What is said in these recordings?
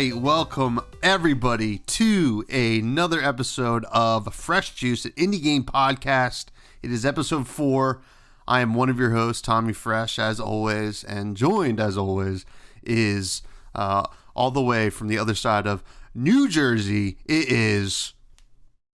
right, welcome everybody to another episode of Fresh Juice, an indie game podcast. It is episode 4. I am one of your hosts, Tommy Fresh, as always, and joined, as always, is all the way from the other side of New Jersey. It is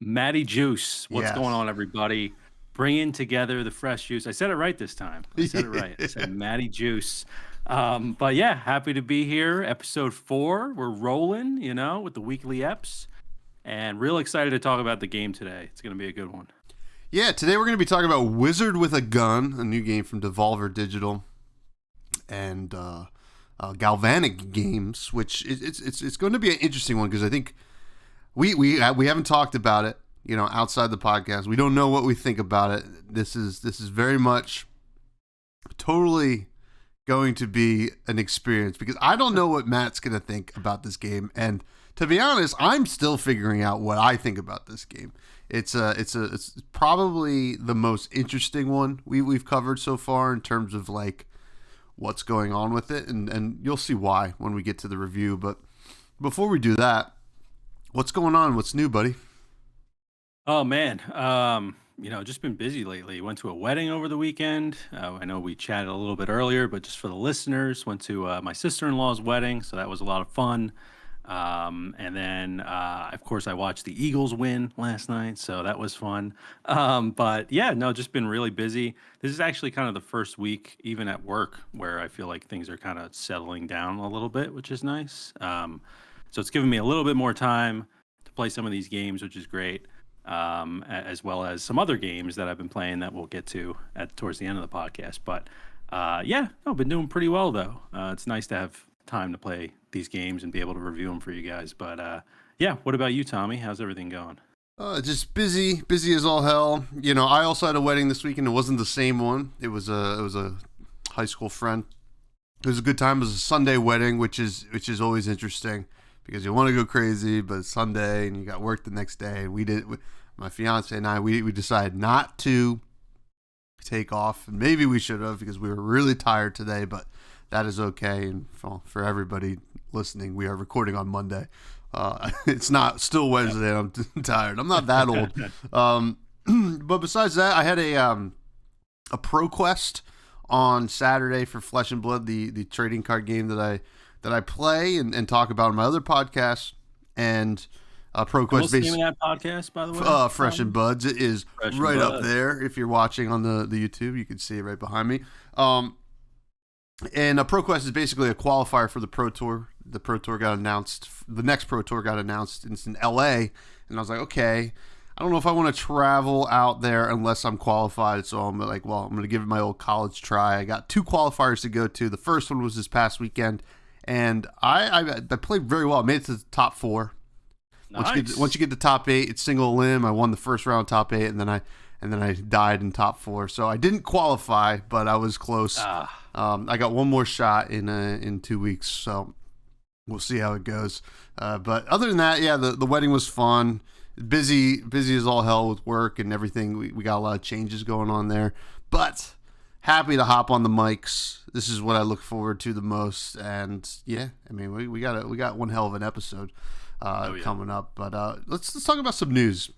Matty Juice. What's Yes. going on, everybody? Bringing together the fresh juice. I said it right this time. I said it right. I said Matty Juice. But yeah, happy to be here. Episode 4. We're rolling, with the weekly eps. And real excited to talk about the game today. It's going to be a good one. Yeah, today we're going to be talking about Wizard with a Gun, a new game from Devolver Digital, and Galvanic Games, which it's going to be an interesting one because I think we haven't talked about it, outside the podcast. We don't know what we think about it. This is very much totally going to be an experience because I don't know what Matt's going to think about this game, and to be honest, I'm still figuring out what I think about this game. It's probably the most interesting one we've covered so far in terms of like what's going on with it, and you'll see why when we get to the review. But before we do that, what's going on? What's new, buddy? Oh, man. Just been busy lately. Went to a wedding over the weekend. I know we chatted a little bit earlier, but just for the listeners, went to my sister-in-law's wedding, so that was a lot of fun. And then, of course, I watched the Eagles win last night, so that was fun. But yeah, no, just been really busy. This is actually kind of the first week, even at work, where I feel like things are kind of settling down a little bit, which is nice. So it's given me a little bit more time to play some of these games, which is great. As well as some other games that I've been playing that we'll get to towards the end of the podcast. But been doing pretty well though. It's nice to have time to play these games and be able to review them for you guys. But what about you, Tommy? How's everything going? Just busy as all hell. I also had a wedding this weekend. It wasn't the same one. It was a high school friend. It was a good time. It was a Sunday wedding, which is always interesting because you want to go crazy, but it's Sunday and you got work the next day. And my fiance and I, we decided not to take off, and maybe we should have because we were really tired today, but that is okay. And for everybody listening, we are recording on Monday. It's not still Wednesday. I'm tired. I'm not that old. But besides that, I had a Pro Quest on Saturday for Flesh and Blood, the trading card game that I play and talk about on my other podcast. And Pro Quest. What's the name of that podcast, by the way? Fresh and Buds. It is Fresh right Bud. up there. If you're watching on the YouTube, you can see it right behind me. And Pro Quest is basically a qualifier for the Pro Tour. The Pro Tour got announced. The next Pro Tour got announced. It's in LA, and I was like, okay, I don't know if I want to travel out there unless I'm qualified. So I'm like, well, I'm going to give it my old college try. I got 2 qualifiers to go to. The first one was this past weekend, and I played very well. I made it to the top 4. Nice. Once you get to top 8, it's single limb. I won the first round top 8, and then I died in top 4. So I didn't qualify, but I was close. I got one more shot in 2 weeks, so we'll see how it goes. But other than that, yeah, the wedding was fun. Busy as all hell with work and everything. We got a lot of changes going on there, but happy to hop on the mics. This is what I look forward to the most, and yeah, I mean we got one hell of an episode coming up. But let's talk about some news.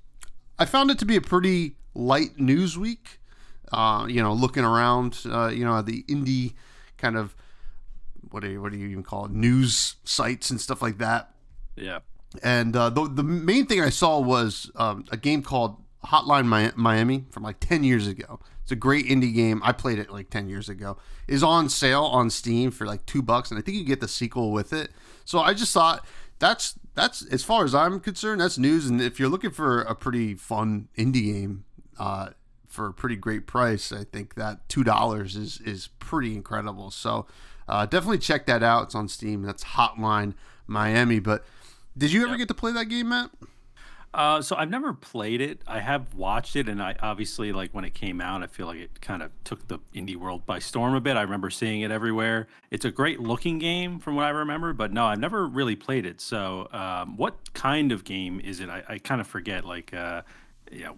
I found it to be a pretty light news week. Looking around, at the indie kind of what do you even call it, news sites and stuff like that. Yeah. And the main thing I saw was a game called Hotline Miami from like 10 years ago. It's a great indie game. I played it like 10 years ago. Is on sale on Steam for like $2, and I think you get the sequel with it. So I just thought that's as far as I'm concerned, that's news. And if you're looking for a pretty fun indie game for a pretty great price, I think that $2 is pretty incredible. So definitely check that out. It's on Steam. That's Hotline Miami. But did you ever get to play that game, Matt? So I've never played it. I have watched it, and I obviously, like, when it came out, I feel like it kind of took the indie world by storm a bit. I remember seeing it everywhere. It's a great looking game from what I remember, but no, I've never really played it. So what kind of game is it? I kind of forget, like,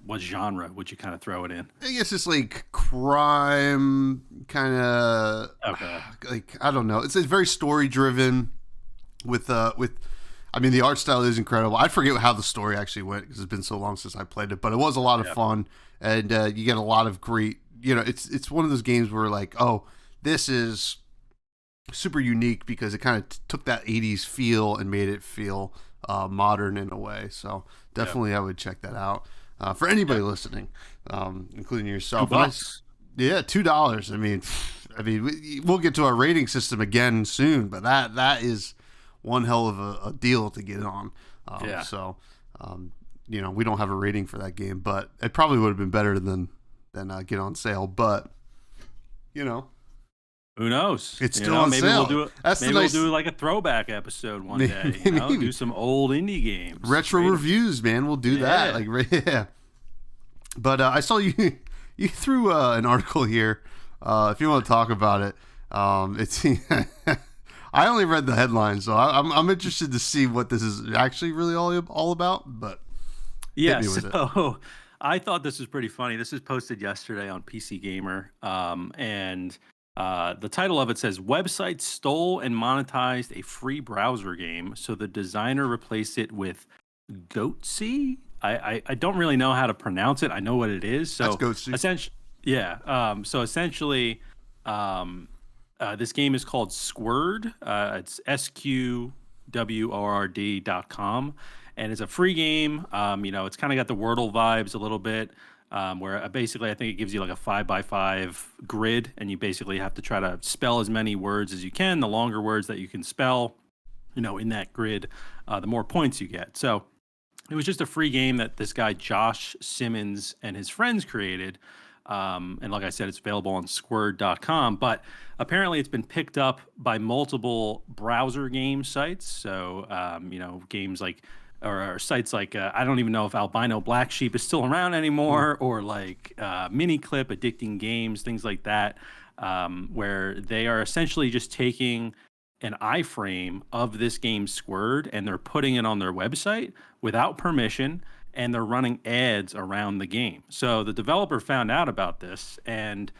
what genre would you kind of throw it in? I guess it's like crime, kind of, Okay. like, I don't know. It's very story driven with I mean, the art style is incredible. I forget how the story actually went because it's been so long since I played it, but it was a lot of fun, and you get a lot of great. It's one of those games where like, oh, this is super unique because it kind of took that '80s feel and made it feel modern in a way. So definitely, I would check that out for anybody listening, including yourself. $2. Yeah, $2. I mean, we'll get to our rating system again soon, but that is one hell of a deal to get on. So, we don't have a rating for that game, but it probably would have been better than get on sale. But who knows? It's still on maybe sale. We'll do like a throwback episode one day. Do some old indie games, retro reviews, man. We'll do that. Like, But I saw you threw an article here. If you want to talk about it, it's. I only read the headline, so I'm interested to see what this is actually really all about. But so I thought this was pretty funny. This was posted yesterday on PC Gamer, and the title of it says, "Website stole and monetized a free browser game, so the designer replaced it with Goatsy." I don't really know how to pronounce it. I know what it is. So that's Goatsy. So essentially, this game is called Squird. It's SQWORD.com, and it's a free game. It's kind of got the Wordle vibes a little bit, where basically I think it gives you like a 5x5 grid, and you basically have to try to spell as many words as you can. The longer words that you can spell, in that grid, the more points you get. So it was just a free game that this guy Josh Simmons and his friends created. And like I said, it's available on squird.com, but apparently it's been picked up by multiple browser game sites. So, games like, or sites like, I don't even know if Albino Black Sheep is still around anymore, or like Miniclip, Addicting Games, things like that, where they are essentially just taking an iframe of this game Squird and they're putting it on their website without permission, and they're running ads around the game. So the developer found out about this, and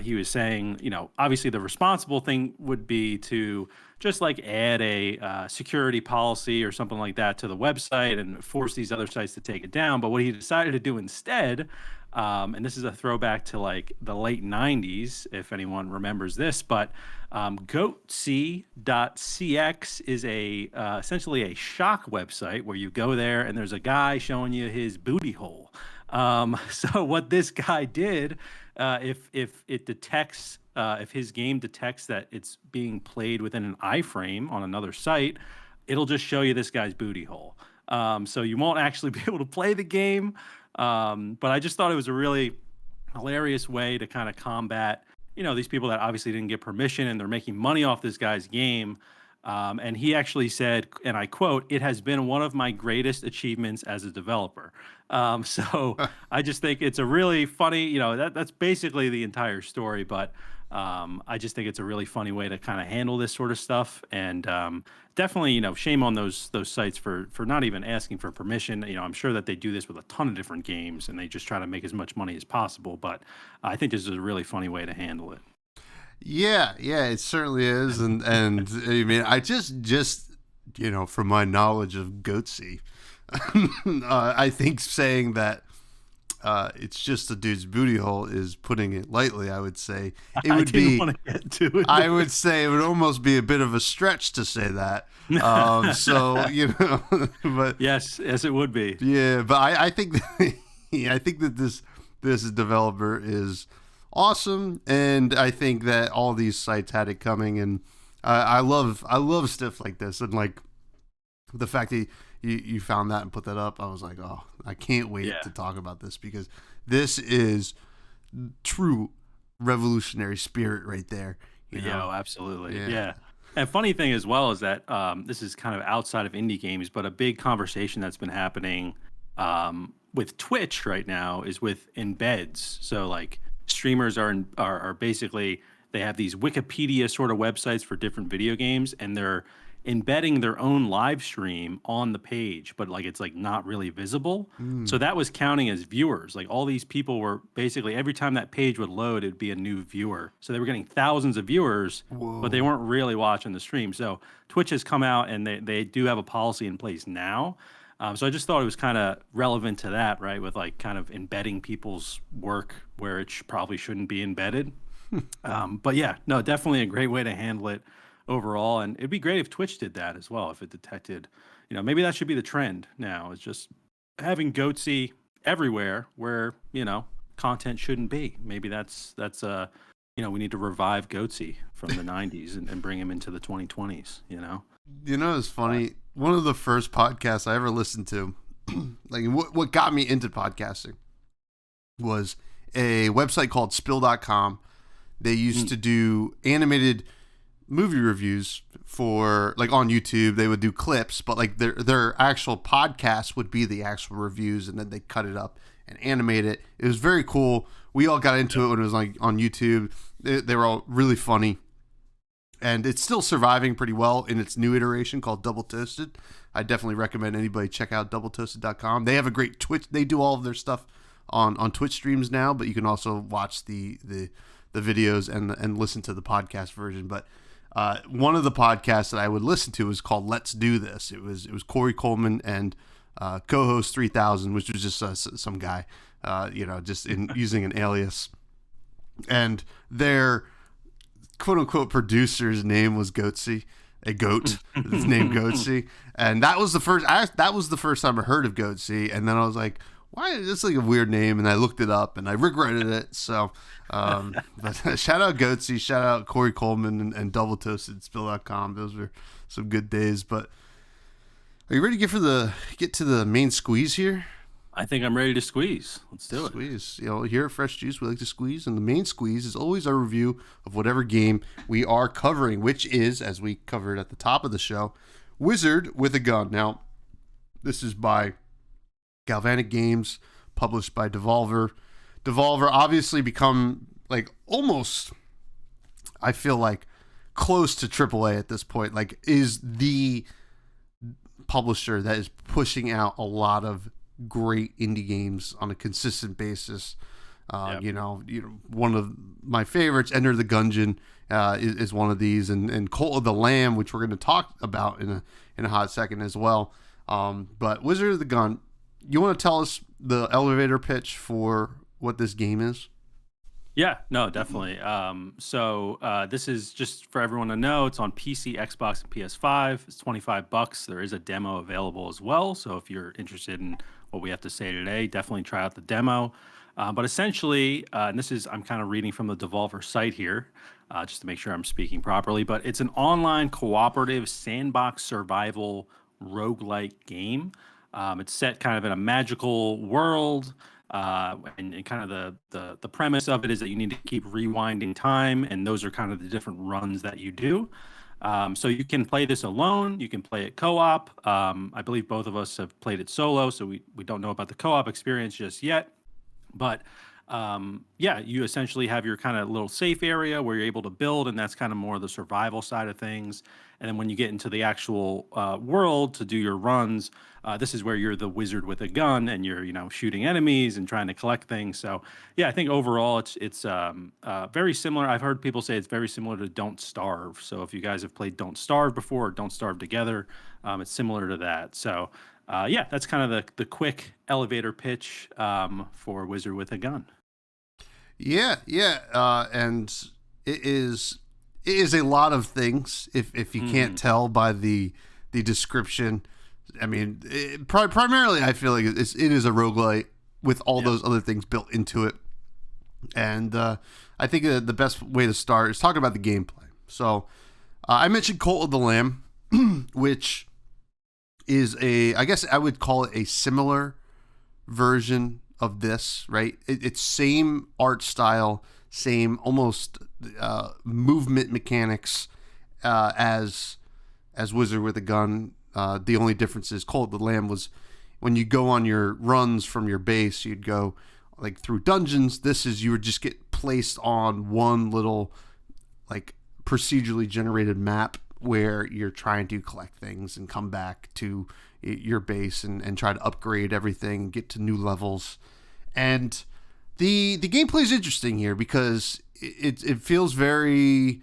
he was saying, obviously the responsible thing would be to just like add a security policy or something like that to the website and force these other sites to take it down. But what he decided to do instead, and this is a throwback to like the late 90s, if anyone remembers this, but goatsy.cx is essentially a shock website where you go there and there's a guy showing you his booty hole. So what this guy did, if it detects, if his game detects that it's being played within an iframe on another site, it'll just show you this guy's booty hole. So you won't actually be able to play the game. But I just thought it was a really hilarious way to kind of combat, these people that obviously didn't get permission and they're making money off this guy's game. And he actually said, and I quote, "It has been one of my greatest achievements as a developer." So I just think it's a really funny, that's basically the entire story, but I just think it's a really funny way to kind of handle this sort of stuff. And definitely, shame on those sites for not even asking for permission. I'm sure that they do this with a ton of different games and they just try to make as much money as possible. But I think this is a really funny way to handle it. Yeah, it certainly is. And I mean, I just from my knowledge of Goatsy, I think saying that it's just a dude's booty hole is putting it lightly. I would say it would be. Want to get to it. I would say it would almost be a bit of a stretch to say that. But yes, it would be. Yeah, but I think that this developer is awesome, and I think that all these sites had it coming, and I love stuff like this, and like the fact that you found that and put that up, I was like, oh, I can't wait to talk about this, because this is true revolutionary spirit right there. Yeah, absolutely. Yeah. And funny thing as well is that this is kind of outside of indie games, but a big conversation that's been happening with Twitch right now is with embeds. So like streamers are basically, they have these Wikipedia sort of websites for different video games, and they're embedding their own live stream on the page, but like it's like not really visible. So Mm. that was counting as viewers. Like all these people were basically every time that page would load, it'd be a new viewer. So they were getting thousands of viewers, but they Whoa. weren't really watching the stream. So Twitch has come out and they do have a policy in place now. So I just thought it was kind of relevant to that, right? With like kind of embedding people's work where it probably shouldn't be embedded. But yeah, no, definitely a great way to handle it overall. And it'd be great if Twitch did that as well. If it detected, maybe that should be the trend now. It's just having goatsy everywhere where content shouldn't be. Maybe that's we need to revive goatsy from the '90s and bring him into the 2020s. It's funny. One of the first podcasts I ever listened to, like what got me into podcasting, was a website called spill.com. They used to do animated movie reviews for like on YouTube. They would do clips, but like their actual podcast would be the actual reviews, and then they cut it up and animate it. It was very cool. We all got into it when it was like on YouTube. They were all really funny. And it's still surviving pretty well in its new iteration called Double Toasted. I definitely recommend anybody check out doubletoasted.com. They have a great Twitch. They do all of their stuff on Twitch streams now, but you can also watch the videos and listen to the podcast version. But one of the podcasts that I would listen to was called Let's Do This. It was Corey Coleman and co-host 3000, which was just some guy, just in using an alias. And their quote unquote producer's name was Goatsy, a goat. His name Goatsy, and that was the first time I heard of Goatsy. And then I was like, why is this like a weird name? And I looked it up and I regretted it. So, but shout out Goatsy, shout out Corey Coleman and Double Toasted Spill.com. Those were some good days. But are you ready to get to the main squeeze here? I think I'm ready to squeeze. Let's do it. Squeeze. Here at Fresh Juice, we like to squeeze, and the main squeeze is always our review of whatever game we are covering, which is, as we covered at the top of the show, Wizard with a Gun. Now, this is by Galvanic Games, published by Devolver. Devolver obviously become like almost, I feel like, close to AAA at this point. Like, is the publisher that is pushing out a lot of great indie games on a consistent basis. One of my favorites, Enter the Gungeon, is one of these, and Cult of the Lamb, which we're going to talk about in a hot second as well. But Wizard of the Gun, you want to tell us the elevator pitch for what this game is? Yeah, no, definitely. So this is just for everyone to know. It's on PC, Xbox, and PS5. It's $25. There is a demo available as well. So if you're interested in what we have to say today, definitely try out the demo. But essentially, and I'm kind of reading from the Devolver site here, just to make sure I'm speaking properly. But it's an online cooperative sandbox survival roguelike game. It's set kind of in a magical world. And kind of the premise of it is that you need to keep rewinding time, and those are kind of the different runs that you do. So you can play this alone, you can play it co-op. I believe both of us have played it solo, so we don't know about the co-op experience just yet. But you essentially have your kind of little safe area where you're able to build, and that's kind of more the survival side of things. And then when you get into the actual world to do your runs, this is where you're the wizard with a gun, and you're shooting enemies and trying to collect things. So yeah, I think overall it's very similar. I've heard people say it's very similar to Don't Starve. So if you guys have played Don't Starve before, or Don't Starve Together, it's similar to that. So that's kind of the quick elevator pitch for Wizard with a Gun. Yeah, and it is a lot of things. If you can't tell by the description, I mean, primarily I feel like it is a roguelite with all those other things built into it. And I think the best way to start is talking about the gameplay. So I mentioned Cult of the Lamb, which is I guess I would call it a similar version of this, right? It's same art style, same almost movement mechanics as Wizard with a Gun. The only difference is Cult of the Lamb was when you go on your runs from your base, you'd go like through dungeons. This is you would just get placed on one little like procedurally generated map, where you're trying to collect things and come back to your base and try to upgrade everything, get to new levels. And the gameplay is interesting here because it feels very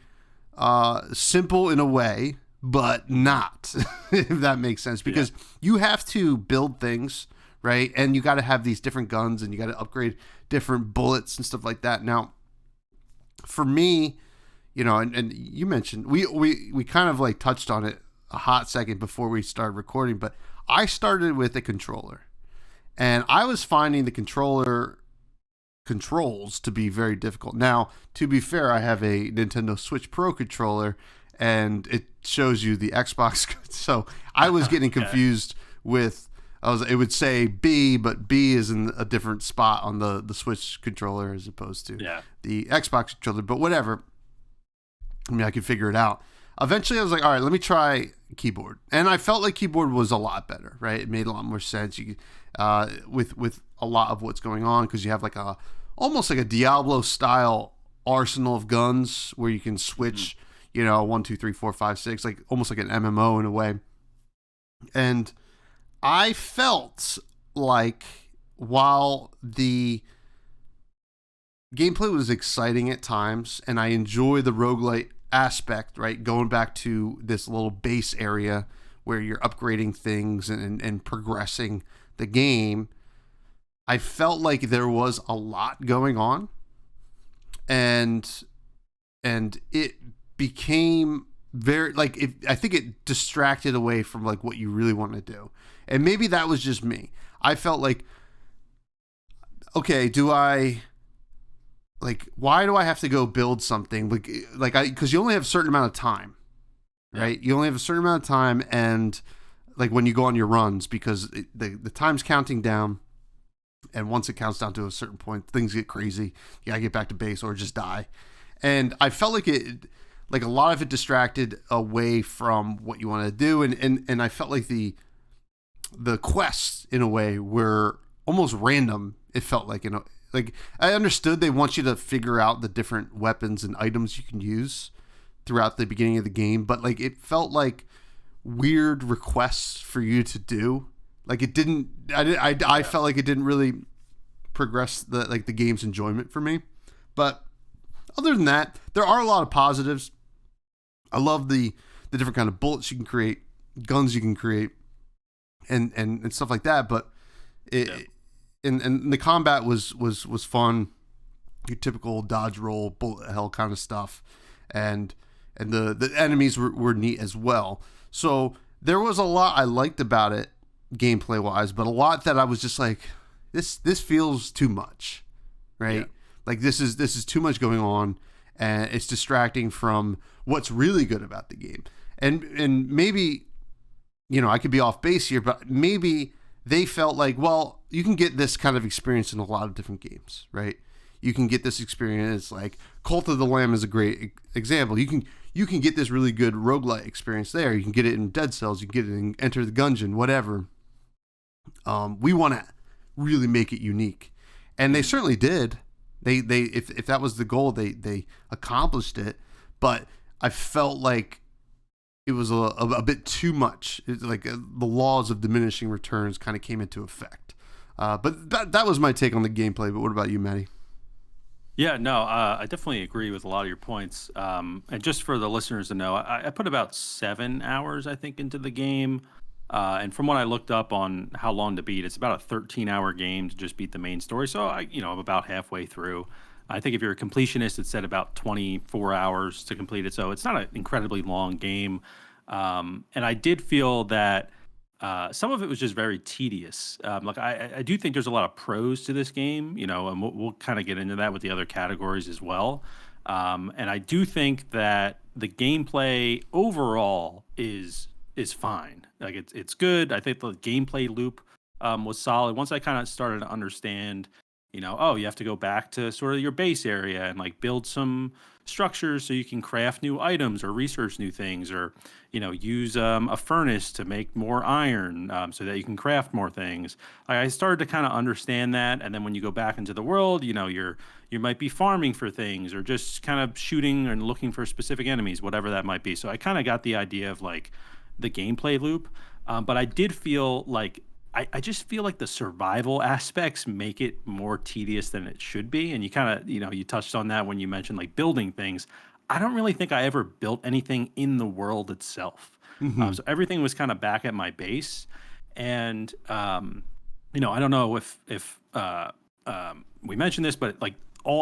simple in a way, but not, if that makes sense, because you have to build things, right? And you got to have these different guns and you got to upgrade different bullets and stuff like that. Now, for me, you know, and you mentioned, we kind of like touched on it a hot second before we started recording, but I started with a controller and I was finding the controls to be very difficult. Now, to be fair, I have a Nintendo Switch Pro controller and it shows you the Xbox. So I was getting confused with, it would say B, but B is in a different spot on the Switch controller as opposed to the Xbox controller, but whatever. I mean, I could figure it out. Eventually I was like, all right, let me try keyboard. And I felt like keyboard was a lot better, right? It made a lot more sense. You with a lot of what's going on, because you have like almost like a Diablo style arsenal of guns where you can switch, you know, 1, 2, 3, 4, 5, 6, like almost like an MMO in a way. And I felt like while the gameplay was exciting at times and I enjoy the roguelite aspect, right? Going back to this little base area where you're upgrading things and progressing the game, I felt like there was a lot going on, and it became very like I think it distracted away from like what you really want to do, and maybe that was just me. I felt like, okay, why do I have to go build something because you only have a certain amount of time, right? You only have a certain amount of time, and like when you go on your runs, because the time's counting down. And once it counts down to a certain point, things get crazy. You gotta get back to base or just die. And I felt like a lot of it distracted away from what you want to do. And I felt like the quests in a way were almost random. It felt like, you know, like I understood they want you to figure out the different weapons and items you can use throughout the beginning of the game, but like it felt like weird requests for you to do. Like it didn't. I felt like it didn't really progress the game's enjoyment for me. But other than that, there are a lot of positives. I love the different kind of bullets you can create, guns you can create, and stuff like that. But and the combat was fun. Your typical dodge roll, bullet hell kind of stuff, and the enemies were neat as well. So there was a lot I liked about it, gameplay wise, but a lot that I was just like, this feels too much, right? Yeah. Like this is too much going on, and it's distracting from what's really good about the game. And maybe, you know, I could be off base here, but maybe they felt like, well, you can get this kind of experience in a lot of different games, right? You can get this experience, like Cult of the Lamb is a great example. You can get this really good roguelite experience there. You can get it in Dead Cells, you can get it in Enter the Gungeon, whatever. We want to really make it unique, and they certainly did. They if that was the goal, they accomplished it. But I felt like it was a bit too much. It's like the laws of diminishing returns kind of came into effect. But that was my take on the gameplay. But what about you, Matty? Yeah, no, I definitely agree with a lot of your points. And just for the listeners to know, I put about 7 hours, I think, into the game. And from what I looked up on how long to beat, it's about a 13-hour game to just beat the main story. So I'm about halfway through. I think if you're a completionist, it's said about 24 hours to complete it. So it's not an incredibly long game. And I did feel that some of it was just very tedious. Like I do think there's a lot of pros to this game, and we'll kind of get into that with the other categories as well. And I do think that the gameplay overall is fine. Like it's good. I think the gameplay loop was solid. Once I kind of started to understand, oh, you have to go back to sort of your base area and like build some structures so you can craft new items or research new things, or use a furnace to make more iron, so that you can craft more things. I started to kind of understand that, and then when you go back into the world, you might be farming for things or just kind of shooting and looking for specific enemies, whatever that might be. So I kind of got the idea of like the gameplay loop, but I did feel like I just feel like the survival aspects make it more tedious than it should be. And you kind of, you touched on that when you mentioned like building things. I don't really think I ever built anything in the world itself. Hmm. So everything was kind of back at my base. And, I don't know if we mentioned this, but like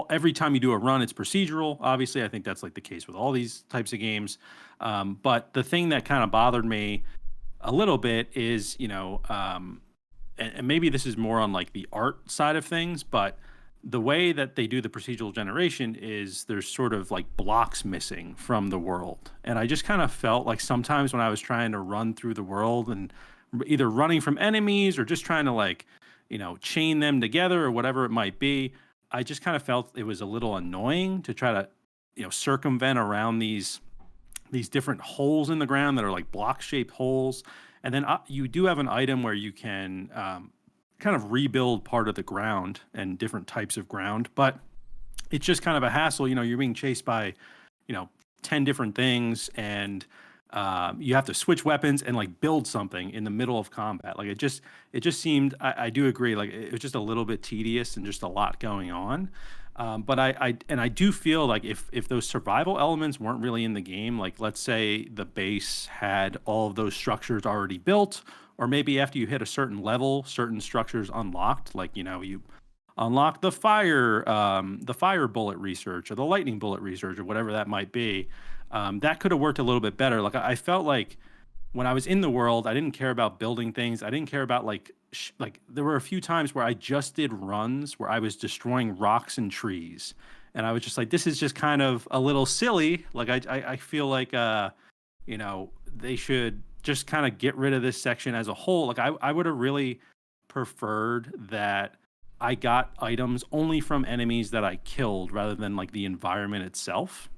every time you do a run, it's procedural. Obviously, I think that's like the case with all these types of games. But the thing that kind of bothered me a little bit is, and maybe this is more on like the art side of things, but the way that they do the procedural generation is there's sort of like blocks missing from the world. And I just kind of felt like sometimes when I was trying to run through the world and either running from enemies or just trying to like, chain them together or whatever it might be, I just kind of felt it was a little annoying to try to, circumvent around these different holes in the ground that are like block shaped holes. And then you do have an item where you can kind of rebuild part of the ground and different types of ground, but it's just kind of a hassle. You're being chased by, you know, 10 different things, and you have to switch weapons and like build something in the middle of combat. Like it just seemed, I do agree, like it was just a little bit tedious and just a lot going on. But I do feel like if those survival elements weren't really in the game, like let's say the base had all of those structures already built, or maybe after you hit a certain level, certain structures unlocked, like you unlock the fire bullet research or the lightning bullet research or whatever that might be. That could have worked a little bit better. Like I felt like when I was in the world, I didn't care about building things. I didn't care about like there were a few times where I just did runs where I was destroying rocks and trees, and I was just like, this is just kind of a little silly. Like I feel like they should just kind of get rid of this section as a whole. Like I would have really preferred that I got items only from enemies that I killed rather than like the environment itself.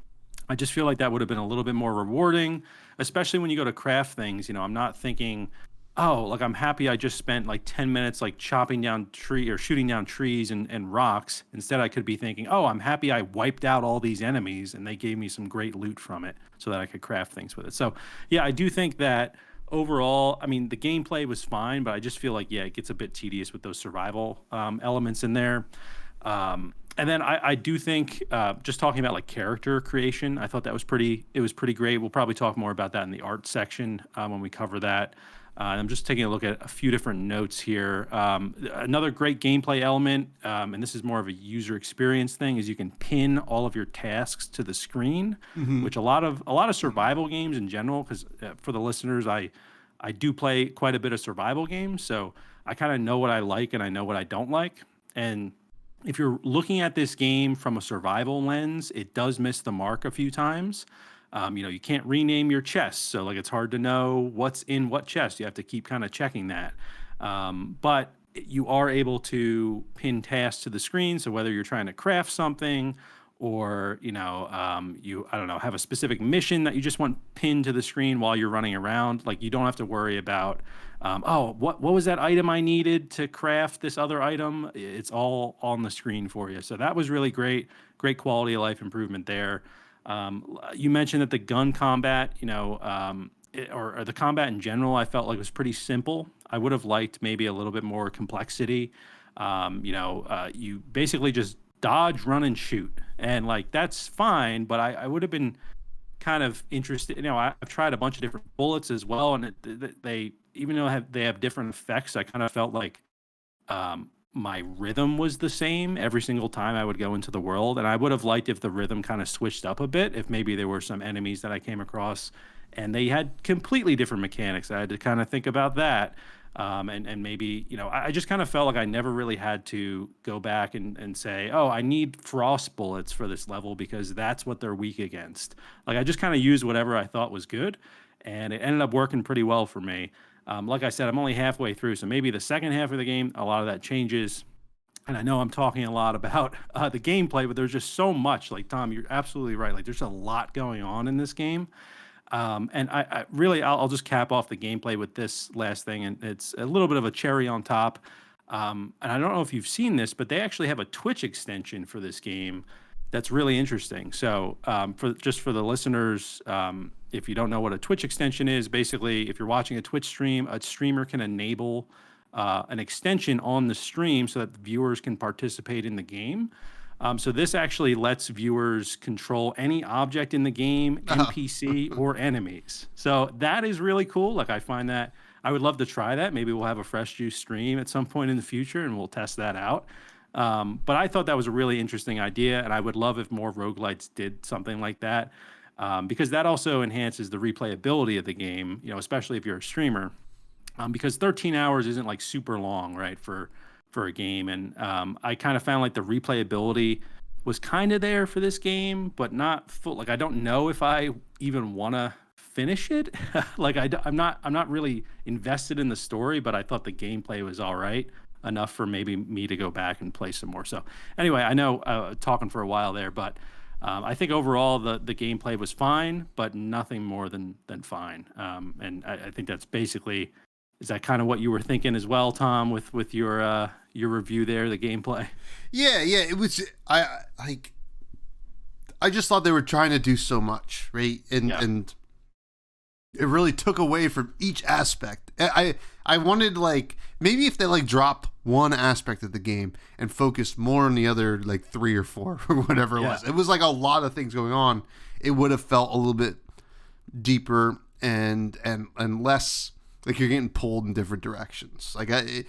I just feel like that would have been a little bit more rewarding, especially when you go to craft things. I'm not thinking, oh, like I'm happy I just spent like 10 minutes like chopping down tree or shooting down trees and rocks. Instead, I could be thinking, oh, I'm happy I wiped out all these enemies and they gave me some great loot from it so that I could craft things with it. So, yeah, I do think that overall, I mean, the gameplay was fine, but I just feel like, yeah, it gets a bit tedious with those survival elements in there. And then I do think just talking about like character creation, I thought it was pretty great. We'll probably talk more about that in the art section when we cover that. I'm just taking a look at a few different notes here. Another great gameplay element, and this is more of a user experience thing, is you can pin all of your tasks to the screen, Hmm. which a lot of survival games in general, because for the listeners, I do play quite a bit of survival games, so I kind of know what I like and I know what I don't like. And if you're looking at this game from a survival lens, it does miss the mark a few times. You can't rename your chests, so like it's hard to know what's in what chest. You have to keep kind of checking that. But you are able to pin tasks to the screen. So whether you're trying to craft something or you I don't know, have a specific mission that you just want pinned to the screen while you're running around, like you don't have to worry about oh, what was that item I needed to craft this other item. It's all on the screen for you, so that was really great quality of life improvement there. You mentioned that the gun combat, or the combat in general, I felt like was pretty simple. I would have liked maybe a little bit more complexity. You basically just dodge, run, and shoot, and like that's fine. But I would have been kind of interested. I've tried a bunch of different bullets as well, and they even though they have different effects, I kind of felt like my rhythm was the same every single time I would go into the world. And I would have liked if the rhythm kind of switched up a bit, if maybe there were some enemies that I came across and they had completely different mechanics. I had to kind of think about that. And maybe, I just kind of felt like I never really had to go back and say, oh, I need frost bullets for this level because that's what they're weak against. Like I just kind of used whatever I thought was good, and it ended up working pretty well for me. Like I said, I'm only halfway through, so maybe the second half of the game, a lot of that changes. and I know I'm talking a lot about the gameplay, but there's just so much. Like Tom, you're absolutely right. Like there's a lot going on in this game. And I really, I'll just cap off the gameplay with this last thing, and it's a little bit of a cherry on top. And I don't know if you've seen this, but they actually have a Twitch extension for this game that's really interesting. So, for the listeners, if you don't know what a Twitch extension is, basically, if you're watching a Twitch stream, a streamer can enable an extension on the stream so that the viewers can participate in the game. So this actually lets viewers control any object in the game, NPC or enemies. So that is really cool. Like I find that I would love to try that. Maybe we'll have a Fresh Juice stream at some point in the future and we'll test that out. But I thought that was a really interesting idea, and I would love if more roguelites did something like that, because that also enhances the replayability of the game, especially if you're a streamer, because 13 hours isn't like super long, right, for a game. And I kind of found like the replayability was kind of there for this game, but not full. Like I don't know if I even want to finish it. Like I'm not really invested in the story, but I thought the gameplay was all right enough for maybe me to go back and play some more. So anyway, I know talking for a while there, but I think overall the gameplay was fine, but nothing more than fine. And I think that's basically, is that kind of what you were thinking as well, Tom, with your review there, the gameplay? Yeah, it was. I just thought they were trying to do so much, right? And it really took away from each aspect. I wanted, like, maybe if they like drop one aspect of the game and focused more on the other like 3 or 4 or whatever it was. It was like a lot of things going on. It would have felt a little bit deeper and less like you're getting pulled in different directions. I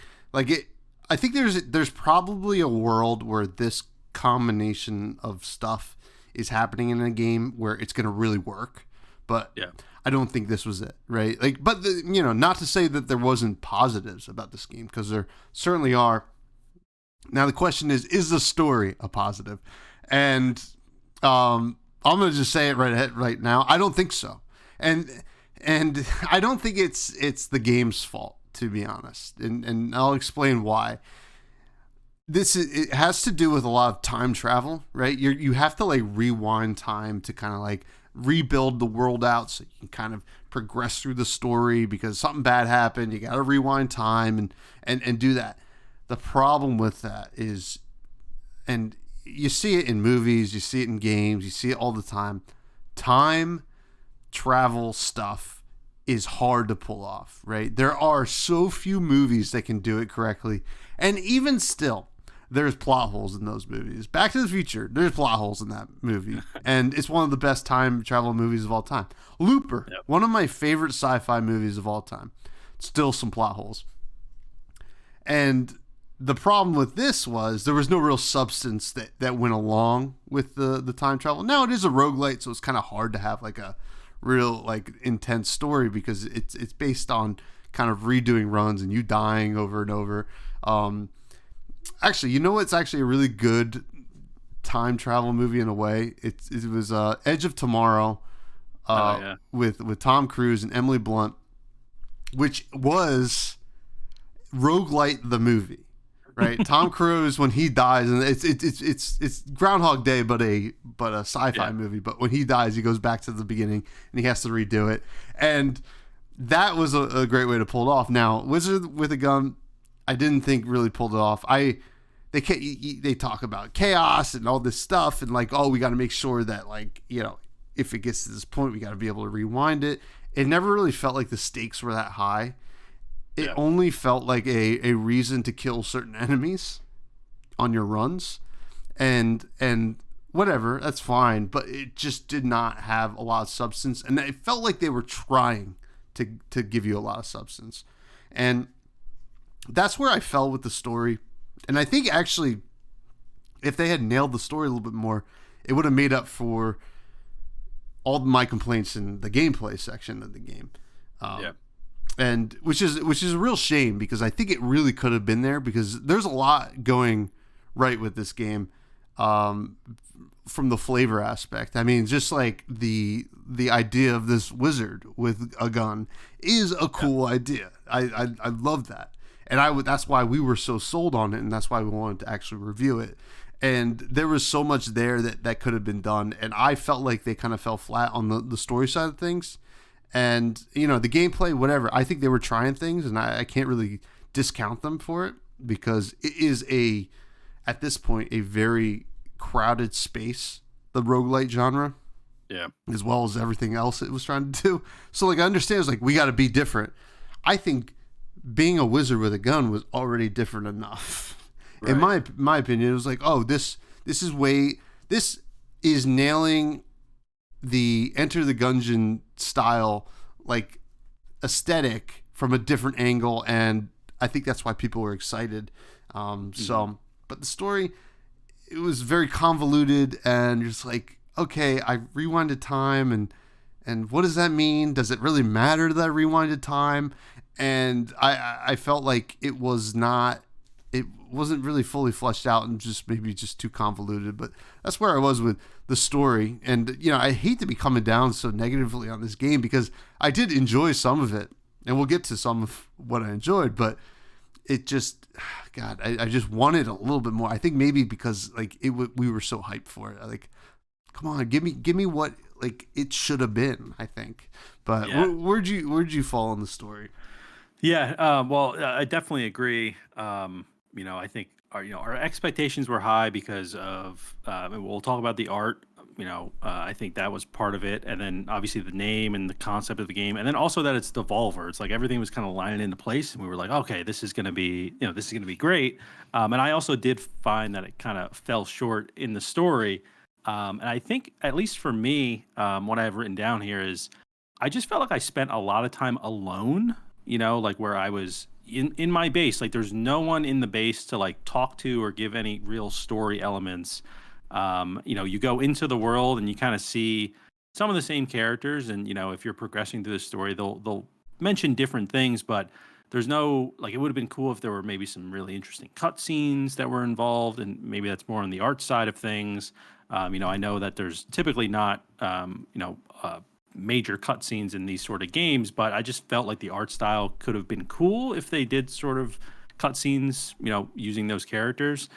think there's probably a world where this combination of stuff is happening in a game where it's going to really work, but I don't think this was it, right? Like, but not to say that there wasn't positives about this game, because there certainly are. Now the question is the story a positive? And I'm going to just say it right now. I don't think so, and I don't think it's the game's fault, to be honest, and I'll explain why. It has to do with a lot of time travel, right? You have to like rewind time to kind of like rebuild the world out so you can kind of progress through the story, because something bad happened. You got to rewind time and do that. The problem with that is, and you see it in movies, you see it in games, you see it all the time. Time travel stuff is hard to pull off, right? There are so few movies that can do it correctly. And even still, there's plot holes in those movies. Back to the Future, there's plot holes in that movie. And it's one of the best time travel movies of all time. Looper, one of my favorite sci-fi movies of all time. Still some plot holes. And the problem with this was there was no real substance that went along with the time travel. Now it is a roguelite, so it's kind of hard to have like a real like intense story, because it's based on kind of redoing runs and you dying over and over. Actually, it's actually a really good time travel movie in a way. It was Edge of Tomorrow with Tom Cruise and Emily Blunt, which was roguelite the movie. Right, Tom Cruise, when he dies, and it's Groundhog Day, but a sci-fi movie. But when he dies, he goes back to the beginning and he has to redo it, and that was a great way to pull it off. Now, Wizard with a Gun, I didn't think really pulled it off. They talk about chaos and all this stuff, and like, we got to make sure that like if it gets to this point, we got to be able to rewind it. It never really felt like the stakes were that high. It only felt like a reason to kill certain enemies on your runs, and whatever, that's fine, but it just did not have a lot of substance, and it felt like they were trying to give you a lot of substance, and that's where I fell with the story. And I think actually, if they had nailed the story a little bit more, it would have made up for all my complaints in the gameplay section of the game. And which is a real shame, because I think it really could have been there, because there's a lot going right with this game, from the flavor aspect. I mean, just like the idea of this wizard with a gun is a cool idea. I love that. and that's why we were so sold on it, and that's why we wanted to actually review it. And there was so much there that could have been done, and I felt like they kind of fell flat on the story side of things. And the gameplay, whatever, I think they were trying things, and I can't really discount them for it, because it is at this point a very crowded space, the roguelite genre. Yeah. As well as everything else it was trying to do. So I understand it's we got to be different. I think being a wizard with a gun was already different enough. Right. In my opinion, it was this is nailing the Enter the Gungeon style aesthetic from a different angle, and I think that's why people were excited. But the story, it was very convoluted, and you're just okay, I rewinded time, and what does that mean? Does it really matter that I rewinded time? And I felt like it wasn't really fully fleshed out, and maybe too convoluted. But that's where I was with the story. And I hate to be coming down so negatively on this game, because I did enjoy some of it, and we'll get to some of what I enjoyed, but it just, God, I just wanted a little bit more. I think maybe because we were so hyped for it. Come on, give me what it should have been, I think. But yeah. Where'd you fall in the story? Yeah, well, I definitely agree. I think our expectations were high because of we'll talk about the art. I think that was part of it, and then obviously the name and the concept of the game, and then also that it's Devolver. It's everything was kind of lining into place, and we were okay, this is gonna be great. And I also did find that it kind of fell short in the story. And I think, at least for me, what I have written down here is I just felt like I spent a lot of time alone, where I was in my base. There's no one in the base to talk to or give any real story elements. You go into the world and you kind of see some of the same characters. And, if you're progressing through the story, they'll mention different things, but there's no, it would have been cool if there were maybe some really interesting cutscenes that were involved, and maybe that's more on the art side of things. I know that there's typically not, major cutscenes in these sort of games, but I just felt like the art style could have been cool if they did sort of cutscenes, using those characters.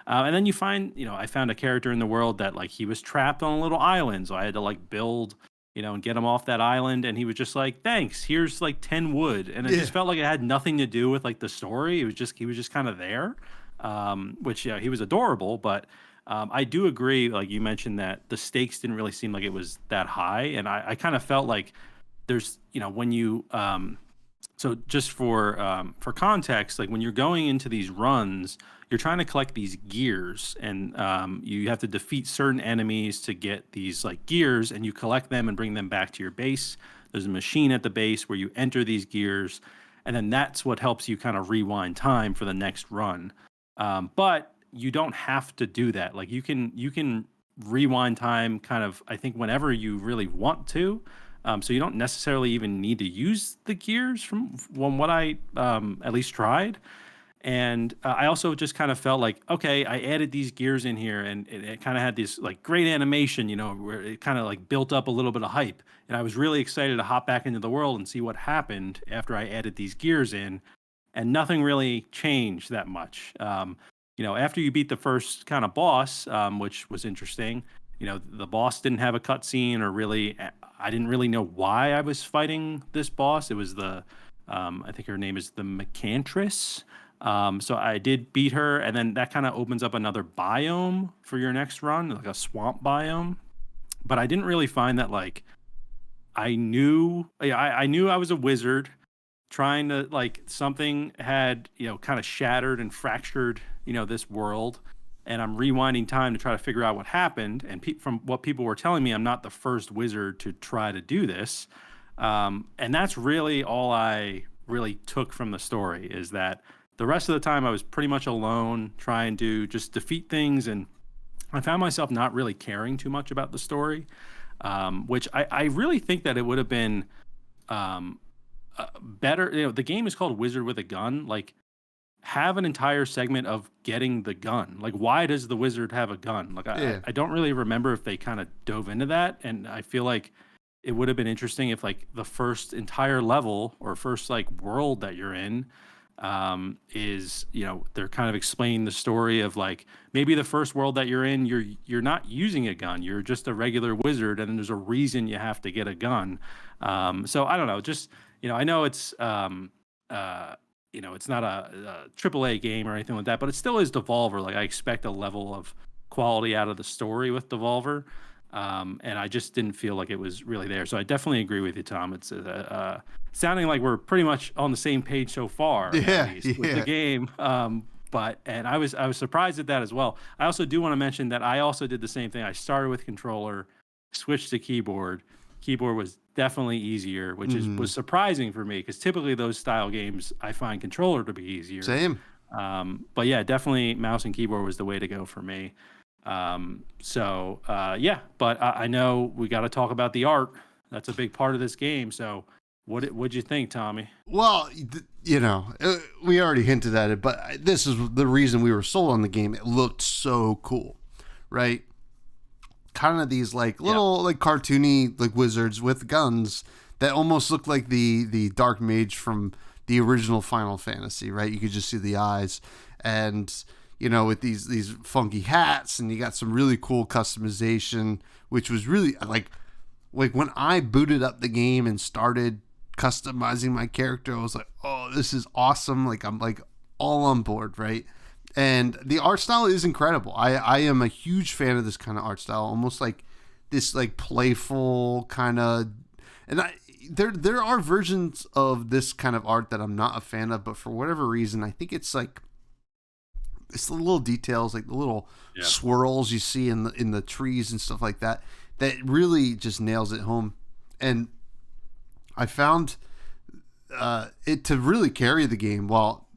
And then you find, I found a character in the world that he was trapped on a little island, so I had to build, and get him off that island, and he was just thanks, here's 10 wood, and it just felt like it had nothing to do with the story. He was just kind of there, which he was adorable, but. I do agree, you mentioned, that the stakes didn't really seem like it was that high, and I kind of felt like there's, when you, so just for context, when you're going into these runs, you're trying to collect these gears, and you have to defeat certain enemies to get these gears, and you collect them and bring them back to your base. There's a machine at the base where you enter these gears, and then that's what helps you kind of rewind time for the next run. But you don't have to do that. You can rewind time kind of, I think, whenever you really want to. So you don't necessarily even need to use the gears from what I at least tried. And I also just kind of felt okay, I added these gears in here, and it kind of had this great animation, where it kind of built up a little bit of hype. And I was really excited to hop back into the world and see what happened after I added these gears in. And nothing really changed that much. After you beat the first kind of boss, which was interesting, the boss didn't have a cutscene, or really, I didn't really know why I was fighting this boss. It was I think her name is the Mecantress. So I did beat her, and then that kind of opens up another biome for your next run, a swamp biome. But I didn't really find that I knew I was a wizard trying to something had kind of shattered and fractured this world, and I'm rewinding time to try to figure out what happened. And from what people were telling me, I'm not the first wizard to try to do this, and that's really all I really took from the story, is that the rest of the time I was pretty much alone trying to just defeat things, and I found myself not really caring too much about the story, which I really think that it would have been better. The game is called Wizard with a Gun. Have an entire segment of getting the gun. Why does the wizard have a gun? I don't really remember if they kind of dove into that, and I feel like it would have been interesting if the first entire level or first world that you're in, is, they're kind of explaining the story of like maybe the first world that you're in, you're not using a gun, you're just a regular wizard, and there's a reason you have to get a gun. So I don't know, just I know it's not a triple A game or anything like that, but it still is Devolver. Like I expect a level of quality out of the story with Devolver, and I just didn't feel like it was really there. So I definitely agree with you, Tom. It's sounding like we're pretty much on the same page so far, Yeah, at least, with the yeah. game. But I was surprised at that as well. I also do want to mention that I also did the same thing. I started with controller, switched to keyboard. Keyboard was definitely easier, which is Hmm. was surprising for me because typically those style games I find controller to be easier. Same. But yeah, definitely mouse and keyboard was the way to go for me. Yeah, but I know we got to talk about the art. That's a big part of this game. So what'd you think, Tommy? Well, we already hinted at it, but this is the reason we were sold on the game. It looked so cool, right? Kind of these like Yeah, little like cartoony like wizards with guns that almost look like the dark mage from the original Final Fantasy, right? You could just see the eyes, and with these funky hats, and you got some really cool customization, which was really like when I booted up the game and started customizing my character, I was like, oh, this is awesome. Like I'm like all on board, right? And the art style is incredible. I am a huge fan of this kind of art style, almost like this like playful kind of. And there are versions of this kind of art that I'm not a fan of, but for whatever reason, I think it's the little details, like the little yeah, swirls you see in the trees and stuff like that, that really just nails it home. And I found it to really carry the game, well,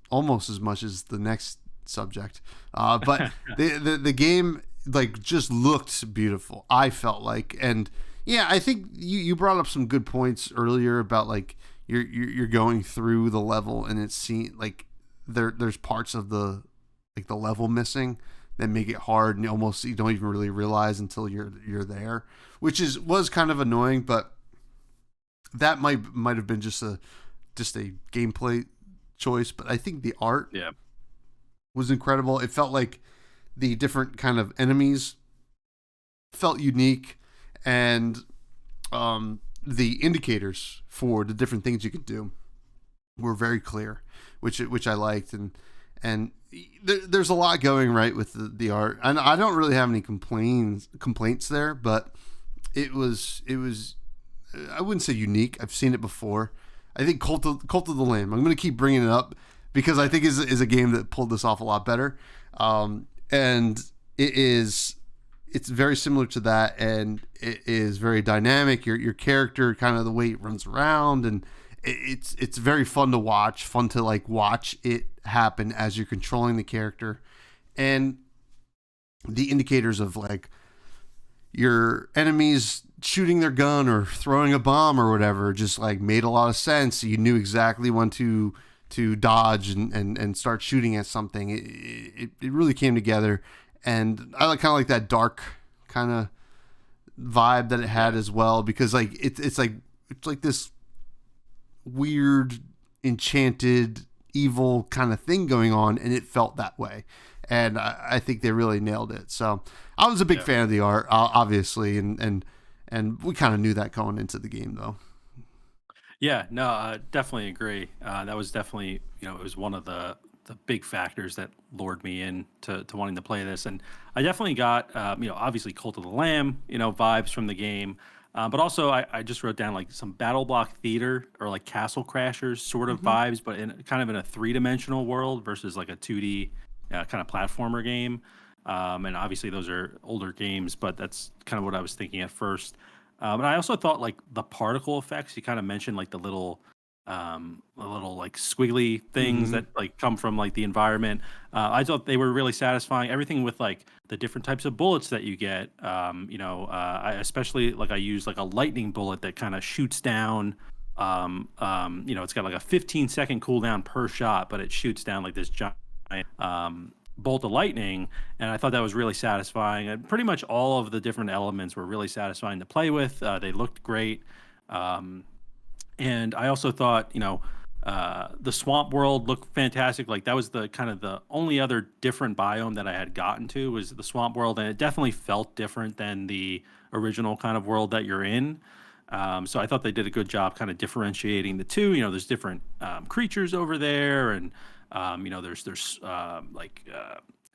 almost as much as the next subject. But the game like just looked beautiful, I felt like. And yeah, I think you brought up some good points earlier about like you're going through the level and it's like there's parts of the level missing that make it hard, and you don't even really realize until you're there, which was kind of annoying. But that might have been just a gameplay choice. But I think the art yeah, was incredible. It felt like the different kind of enemies felt unique, and the indicators for the different things you could do were very clear, which I liked. And there's a lot going right with the art, and I don't really have any complaints there, but it was I wouldn't say unique. I've seen it before. I think Cult of the Lamb, I'm going to keep bringing it up because I think is a game that pulled this off a lot better. And it's very similar to that, and it is very dynamic. Your character, kind of the way it runs around, and it's very fun to watch. Fun to like watch it happen as you're controlling the character, and the indicators of like your enemies shooting their gun or throwing a bomb or whatever just like made a lot of sense. You knew exactly when to dodge and start shooting at something. It really came together, and I kind of like that dark kind of vibe that it had yeah, as well, because like it's like this weird enchanted evil kind of thing going on, and it felt that way, and I think they really nailed it. So I was a big yeah. fan of the art, obviously, and we kind of knew that going into the game though. Yeah, no, I definitely agree. That was definitely, it was one of the big factors that lured me in to wanting to play this. And I definitely got, obviously Cult of the Lamb, vibes from the game. But also I just wrote down like some battle block theater or like Castle Crashers sort of Hmm. vibes, but in kind of in a three-dimensional world versus like a 2D kind of platformer game. And obviously those are older games, but that's kind of what I was thinking at first. But I also thought like the particle effects. You kind of mentioned like the little like squiggly things Hmm. that like come from like the environment. I thought they were really satisfying. Everything with like the different types of bullets that you get. I especially like I use like a lightning bullet that kind of shoots down. It's got like a 15-second cooldown per shot, but it shoots down like this giant bolt of lightning, and I thought that was really satisfying. And pretty much all of the different elements were really satisfying to play with. They looked great, and I also thought, The swamp world looked fantastic. Like that was the kind of the only other different biome that I had gotten to was the swamp world, and it definitely felt different than the original kind of world that you're in. So I thought they did a good job kind of differentiating the two. There's different creatures over there, and there's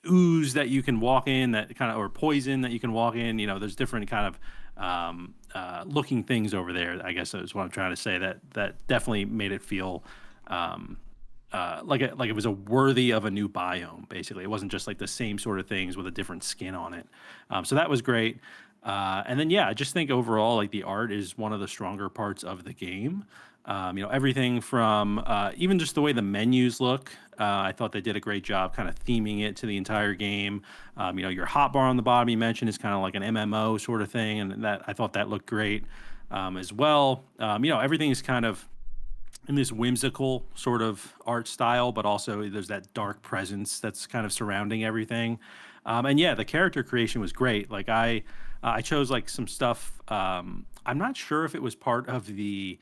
ooze that you can walk in that kind of or poison that you can walk in. There's different kind of looking things over there. I guess is what I'm trying to say. That definitely made it feel um, like it was a worthy of a new biome. Basically, it wasn't just like the same sort of things with a different skin on it. So that was great. And then yeah, I just think overall like the art is one of the stronger parts of the game. Everything from even just the way the menus look. I thought they did a great job kind of theming it to the entire game. Your hotbar on the bottom you mentioned is kind of like an MMO sort of thing, and that I thought that looked great as well. Everything is kind of in this whimsical sort of art style, but also there's that dark presence that's kind of surrounding everything. And yeah, the character creation was great. Like I chose like some stuff. I'm not sure if it was part of the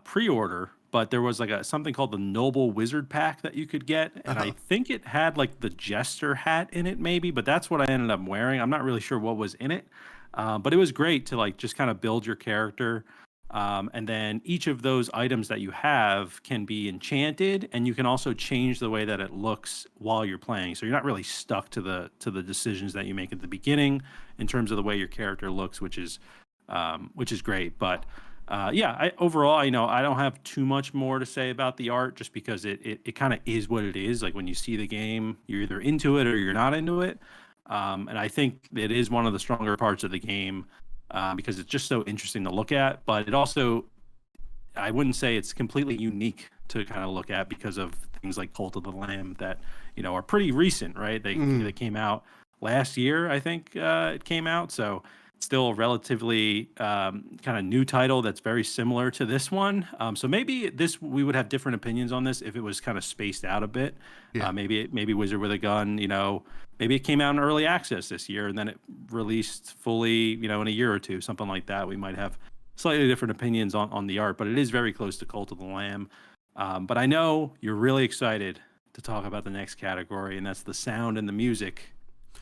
pre-order, but there was like something called the Noble Wizard Pack that you could get, and I Uh-huh. think it had like the Jester hat in it, maybe. But that's what I ended up wearing. I'm not really sure what was in it, but it was great to like just kind of build your character. And then each of those items that you have can be enchanted, and you can also change the way that it looks while you're playing. So you're not really stuck to the decisions that you make at the beginning in terms of the way your character looks, which is great. But yeah, overall, I don't have too much more to say about the art, just because it kind of is what it is. Like when you see the game, you're either into it or you're not into it. And I think it is one of the stronger parts of the game because it's just so interesting to look at. But it also, I wouldn't say it's completely unique to kind of look at because of things like Cult of the Lamb that are pretty recent, right? They came out last year, I think it came out, so still a relatively kind of new title that's very similar to this one. So maybe this we would have different opinions on this if it was kind of spaced out a bit. Yeah. Maybe Wizard with a Gun, maybe it came out in early access this year and then it released fully, in a year or two, something like that. We might have slightly different opinions on the art, but it is very close to Cult of the Lamb. But I know you're really excited to talk about the next category, and that's the sound and the music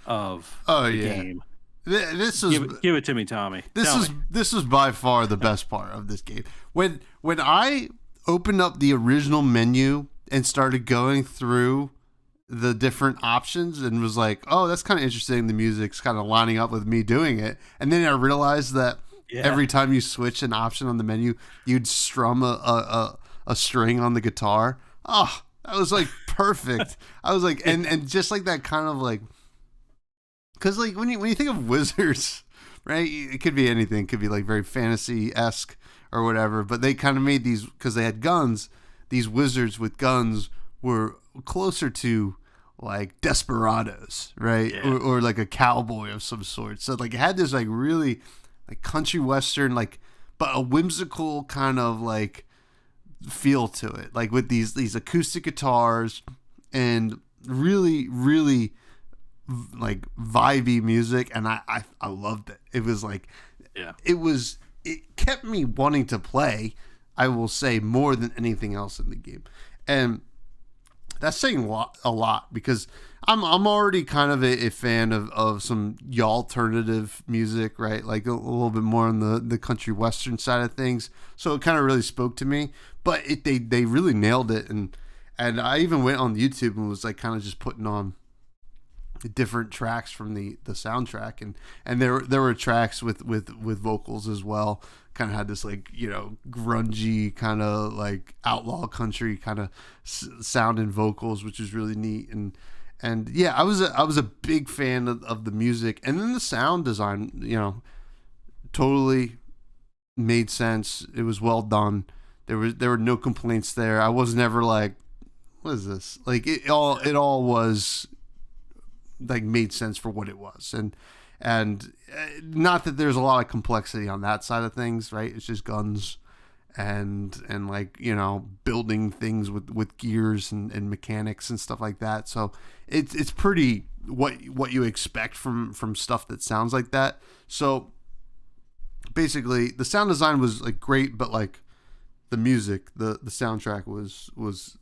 of Oh the yeah. game. This is Give it to me, Tommy. Tell me. this is by far the best part of this game. When I opened up the original menu and started going through the different options and was like, "Oh, that's kind of interesting. The music's kind of lining up with me doing it." And then I realized that Yeah. every time you switch an option on the menu, you'd strum a string on the guitar. Oh, that was like perfect. I was like, and just like that kind of like, because like when you think of wizards, right? It could be anything. It could be like very fantasy esque or whatever. But they kind of made these because they had guns. These wizards with guns were closer to like desperados, right? Yeah. Or like a cowboy of some sort. So like it had this like really like country western like, but a whimsical kind of like feel to it, like with these acoustic guitars and really like vibey music, and I loved it. It was like Yeah. it kept me wanting to play. I will say more than anything else in the game, and that's saying a lot because I'm already kind of a fan of some alternative music, right? Like a little bit more on the country western side of things. So it kind of really spoke to me. But they really nailed it, and I even went on YouTube and was like kind of just putting on different tracks from the soundtrack, and there were tracks with vocals as well. Kind of had this like grungy kind of like outlaw country kind of sound and vocals, which is really neat. And yeah, I was a big fan of the music, and then the sound design, totally made sense. It was well done. There were no complaints there. I was never like, what is this? Like it all was like made sense for what it was, and not that there's a lot of complexity on that side of things, right? It's just guns and like building things with gears and mechanics and stuff like that. So it's pretty what you expect from stuff that sounds like that. So basically, the sound design was like great, but like the music, the soundtrack was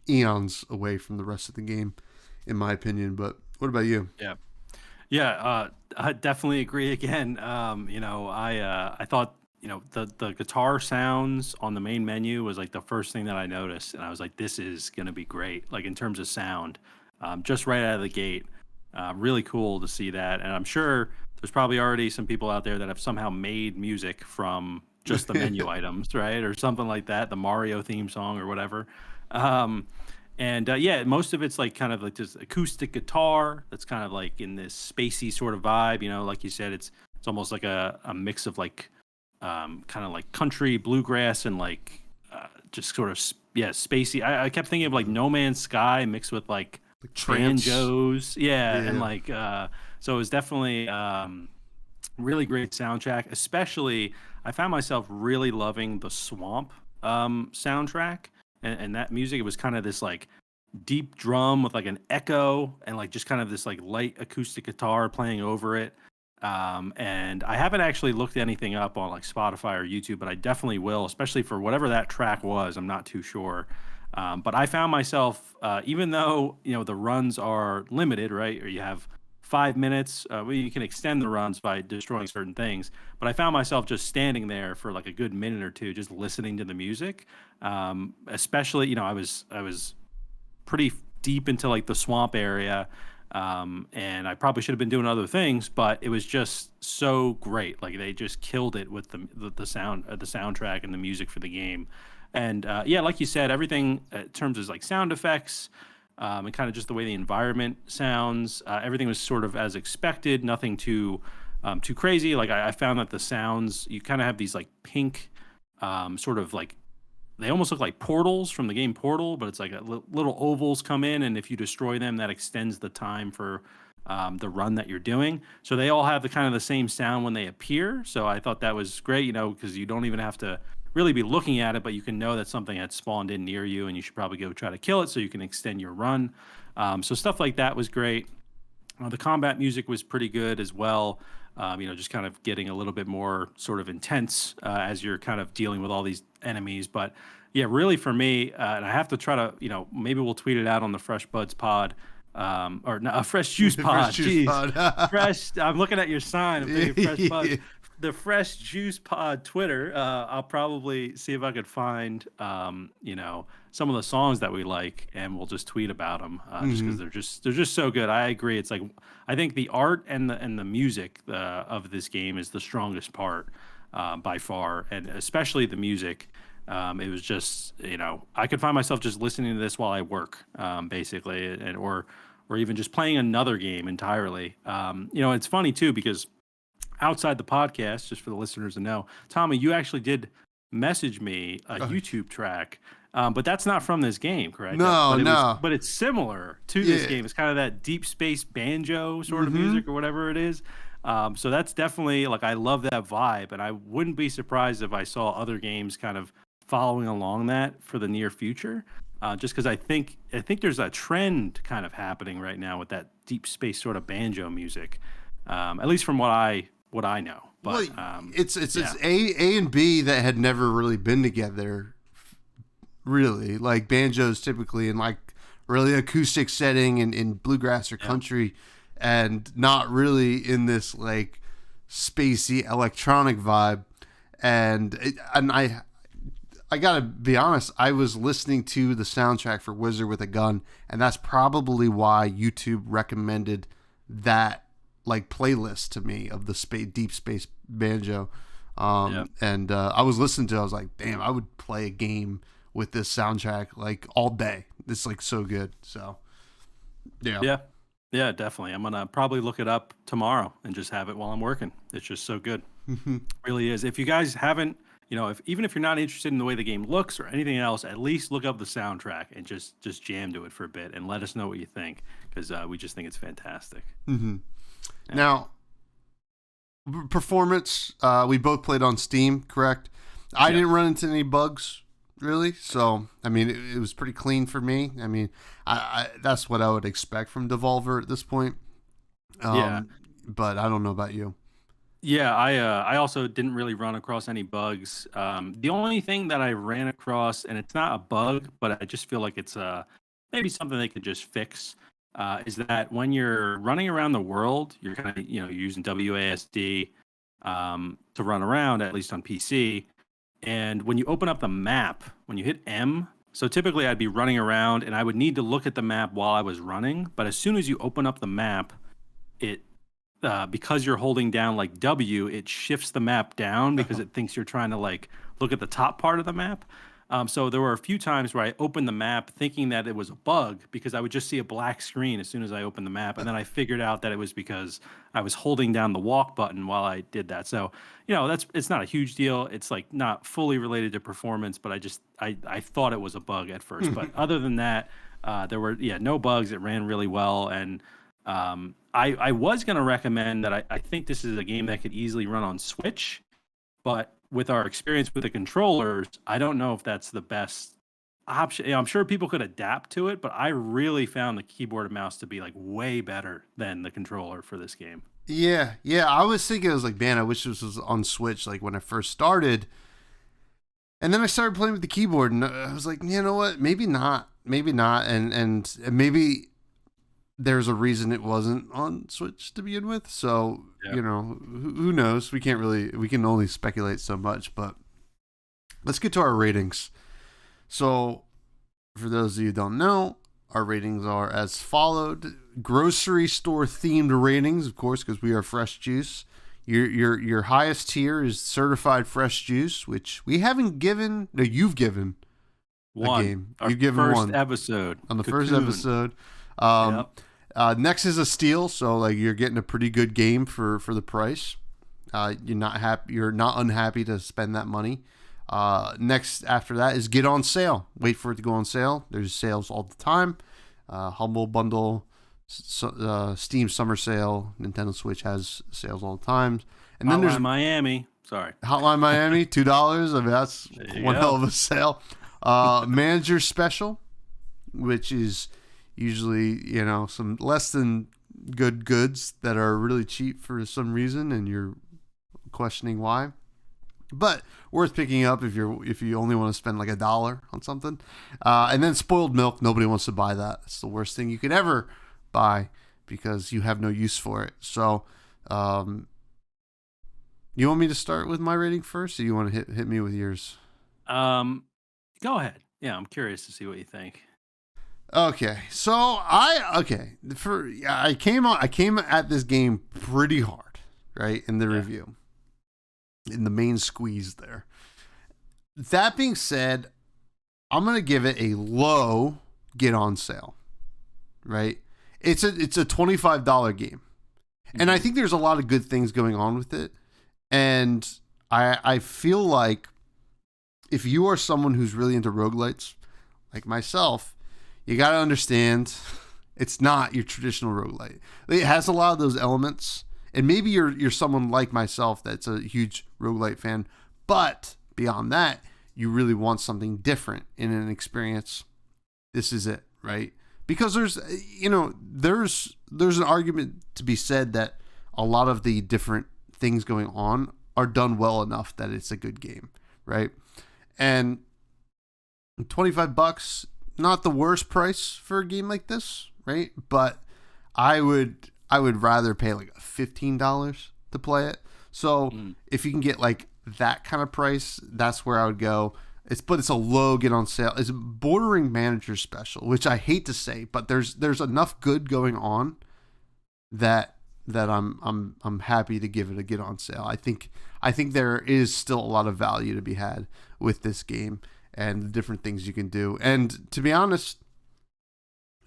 eons away from the rest of the game, in my opinion. But what about you? Yeah. Yeah, I definitely agree again. I thought, the guitar sounds on the main menu was like the first thing that I noticed, and I was like, this is gonna be great, like in terms of sound, just right out of the gate. Really cool to see that, and I'm sure there's probably already some people out there that have somehow made music from just the menu items, right, or something like that, the Mario theme song or whatever. Um, and yeah, most of it's like kind of like this acoustic guitar that's kind of like in this spacey sort of vibe. Like you said, it's almost like a mix of like kind of like country bluegrass and like just sort of yeah, spacey. I kept thinking of like No Man's Sky mixed with Like trance. banjos, yeah, and Yeah. like so it was definitely really great soundtrack. Especially, I found myself really loving the Swamp soundtrack, and that music. It was kind of this like deep drum with like an echo and like just kind of this like light acoustic guitar playing over it. And I haven't actually looked anything up on like Spotify or YouTube, but I definitely will, especially for whatever that track was. I'm not too sure. But I found myself, even though the runs are limited, right? Or you have 5 minutes. Well, you can extend the runs by destroying certain things. But I found myself just standing there for like a good minute or two, just listening to the music. Especially, I was pretty deep into like the swamp area. And I probably should have been doing other things, but it was just so great. Like they just killed it with the sound, the soundtrack, and the music for the game. And yeah, like you said, everything in terms of like sound effects, and kind of just the way the environment sounds, everything was sort of as expected. Nothing too crazy. Like I found that the sounds, you kind of have these like pink, sort of like, they almost look like portals from the game Portal, but it's like little ovals come in, and if you destroy them, that extends the time for the run that you're doing. So they all have the kind of the same sound when they appear. So I thought that was great, because you don't even have to really be looking at it, but you can know that something had spawned in near you, and you should probably go try to kill it so you can extend your run. So stuff like that was great. The combat music was pretty good as well. Just kind of getting a little bit more sort of intense as you're kind of dealing with all these enemies. But yeah, really for me, and I have to try to, maybe we'll tweet it out on the Fresh Buds pod, or no, a Fresh Juice Fresh pod. juice Jeez, pod. fresh. I'm looking at your sign. I'm thinking Fresh Buds. Yeah. The Fresh Juice Pod Twitter. I'll probably see if I could find, some of the songs that we like, and we'll just tweet about them, just because Mhm. they're just so good. I agree. It's like, I think the art and the music of this game is the strongest part by far, and especially the music. It was just, I could find myself just listening to this while I work, basically, and or even just playing another game entirely. It's funny too because outside the podcast, just for the listeners to know, Tommy, you actually did message me a Uh, YouTube track, but that's not from this game, correct? no, no. But it's similar to this Yeah. game. It's kind of that deep space banjo sort of Mm-hmm. music or whatever it is. So that's definitely like, I love that vibe, and I wouldn't be surprised if I saw other games kind of following along that for the near future. Just because I think there's a trend kind of happening right now with that deep space sort of banjo music, at least from what I know. Well, But it's yeah, A and B that had never really been together. Really, like banjos typically in like really acoustic setting in bluegrass or yeah, country, and not really in this like spacey electronic vibe. And I gotta be honest, I was listening to the soundtrack for Wizard with a Gun, and that's probably why YouTube recommended that like playlist to me of the deep space banjo. yeah, And I was listening to it, I was like, damn, I would play a game with this soundtrack like all day. It's like so good. So yeah. yeah, yeah, definitely. I'm gonna probably look it up tomorrow and just have it while I'm working. It's just so good. Really is. If you guys haven't, if even if you're not interested in the way the game looks or anything else, at least look up the soundtrack and just jam to it for a bit and let us know what you think, because we just think it's fantastic. hmm Yeah. Now, performance, we both played on Steam, correct? I Yep. didn't run into any bugs, really. So, I mean, it was pretty clean for me. I mean, that's what I would expect from Devolver at this point. Yeah. But I don't know about you. Yeah, I also didn't really run across any bugs. The only thing that I ran across, and it's not a bug, but I just feel like it's maybe something they could just fix, is that when you're running around the world, you're kind of you're using WASD to run around, at least on PC. And when you open up the map, when you hit M, so typically I'd be running around and I would need to look at the map while I was running. But as soon as you open up the map, it because you're holding down like W, it shifts the map down because it thinks you're trying to like look at the top part of the map. So there were a few times where I opened the map thinking that it was a bug because I would just see a black screen as soon as I opened the map, and then I figured out that it was because I was holding down the walk button while I did that. So it's not a huge deal. It's like not fully related to performance, but I thought it was a bug at first. But other than that, there were no bugs. It ran really well, and I was going to recommend that I think this is a game that could easily run on Switch, but with our experience with the controllers, I don't know if that's the best option. I'm sure people could adapt to it, but I really found the keyboard and mouse to be like way better than the controller for this game. Yeah, yeah. I was thinking, I was like, man, I wish this was on Switch like when I first started. And then I started playing with the keyboard, and I was like, you know what? Maybe not. Maybe not. And maybe there's a reason it wasn't on Switch to begin with. So, Yeah. who knows? We can only speculate so much, but let's get to our ratings. So, for those of you who don't know, our ratings are as followed. Grocery store themed ratings, of course, because we are Fresh Juice. Your highest tier is certified fresh juice, which we haven't given. No, you've given One. a game. Our You've given first one episode. on the first Cocoon. episode. Yep. Next is a steal, so like you're getting a pretty good game for the price. You're not happy. You're not unhappy to spend that money. Next after that is get on sale. Wait for it to go on sale. There's sales all the time. Humble Bundle, Steam Summer Sale, Nintendo Switch has sales all the time. And then Hotline there's Miami. Sorry. Hotline Miami, $2. I mean, that's There you one go. hell of a sale. Manager Special, which is usually, some less than good goods that are really cheap for some reason, and you're questioning why. But worth picking up if you only want to spend like $1 on something. And then spoiled milk, nobody wants to buy that. It's the worst thing you could ever buy because you have no use for it. So, you want me to start with my rating first, or you want to hit me with yours? Go ahead. Yeah, I'm curious to see what you think. Okay, so I came at this game pretty hard, right, in the review, in the main squeeze there. That being said, I'm gonna give it a low get on sale, right? It's a $25 game, and I think there's a lot of good things going on with it, and I feel like if you are someone who's really into roguelites, like myself, you got to understand it's not your traditional roguelite. It has a lot of those elements, and maybe you're someone like myself that's a huge roguelite fan, but beyond that, you really want something different in an experience. This is it, right? Because there's an argument to be said that a lot of the different things going on are done well enough that it's a good game, right? And $25, not the worst price for a game like this, right? But I would rather pay like $15 to play it. So if you can get like that kind of price, that's where I would go. But it's a low get on sale. It's bordering Manager Special, which I hate to say, but there's enough good going on that I'm happy to give it a get on sale. I think there is still a lot of value to be had with this game and the different things you can do. And to be honest,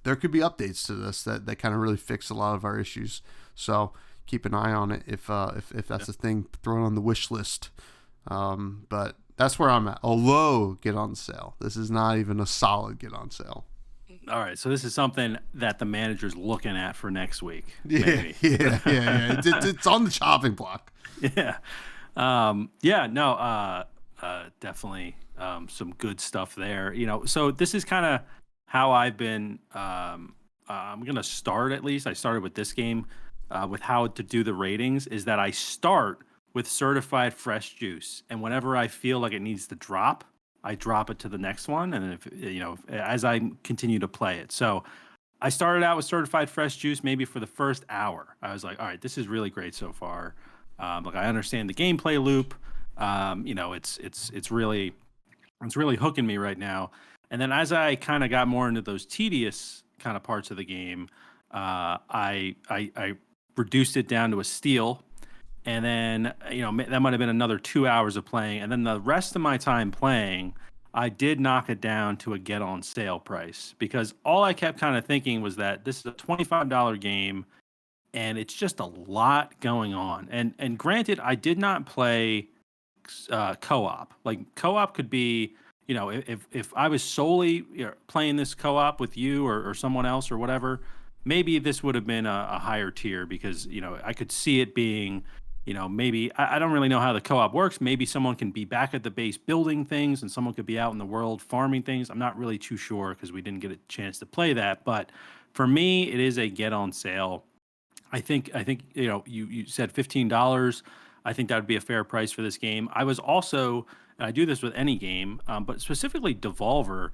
there could be updates to this that kind of really fix a lot of our issues. So keep an eye on it if that's a thing. Throw it on the wish list. But that's where I'm at. A low get on sale. This is not even a solid get on sale. All right, so this is something that the manager's looking at for next week. Yeah, Maybe. yeah. It's on the chopping block. Yeah. Definitely some good stuff there. So this is kind of how I've been. I'm gonna start at least. I started with this game. with how to do the ratings is that I start with certified fresh juice, and whenever I feel like it needs to drop, I drop it to the next one, and if as I continue to play it. So I started out with certified fresh juice. Maybe for the first hour, I was like, all right, this is really great so far. Like I understand the gameplay loop. It's really hooking me right now. And then as I kind of got more into those tedious kind of parts of the game, I reduced it down to a steal, and then that might have been another 2 hours of playing, and then the rest of my time playing, I did knock it down to a get on sale price, because all I kept kind of thinking was that this is a $25 game, and it's just a lot going on. And granted, I did not play co-op. Like co-op could be, if I was solely playing this co-op with you or someone else or whatever, maybe this would have been a higher tier, because I could see it being, maybe I don't really know how the co-op works. Maybe someone can be back at the base building things, and someone could be out in the world farming things. I'm not really too sure, because we didn't get a chance to play that. But for me, it is a get on sale. I think you said $15. I think that would be a fair price for this game. I was also, and I do this with any game, but specifically Devolver,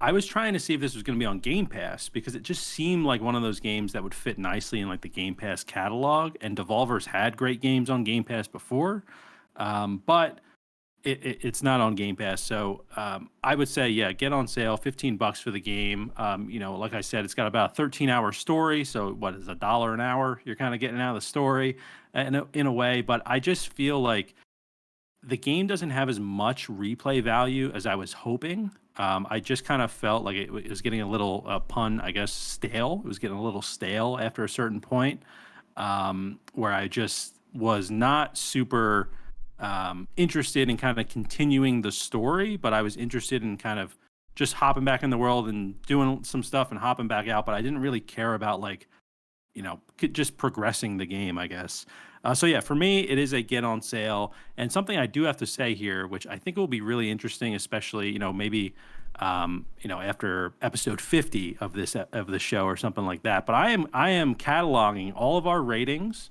I was trying to see if this was going to be on Game Pass, because it just seemed like one of those games that would fit nicely in like the Game Pass catalog. And Devolver's had great games on Game Pass before, but it's not on Game Pass. So I would say, yeah, get on sale, $15 for the game. Like I said, it's got about a 13-hour story. So what is $1 an hour? You're kind of getting out of the story in a way. But I just feel like the game doesn't have as much replay value as I was hoping. I just kind of felt like it was getting a little pun, I guess, stale. It was getting a little stale after a certain point, where I just was not super interested in kind of continuing the story, but I was interested in kind of just hopping back in the world and doing some stuff and hopping back out. But I didn't really care about just progressing the game, I guess. So yeah, for me, it is a get on sale. And something I do have to say here, which I think will be really interesting, especially maybe after episode 50 of the show or something like that. But I am cataloging all of our ratings.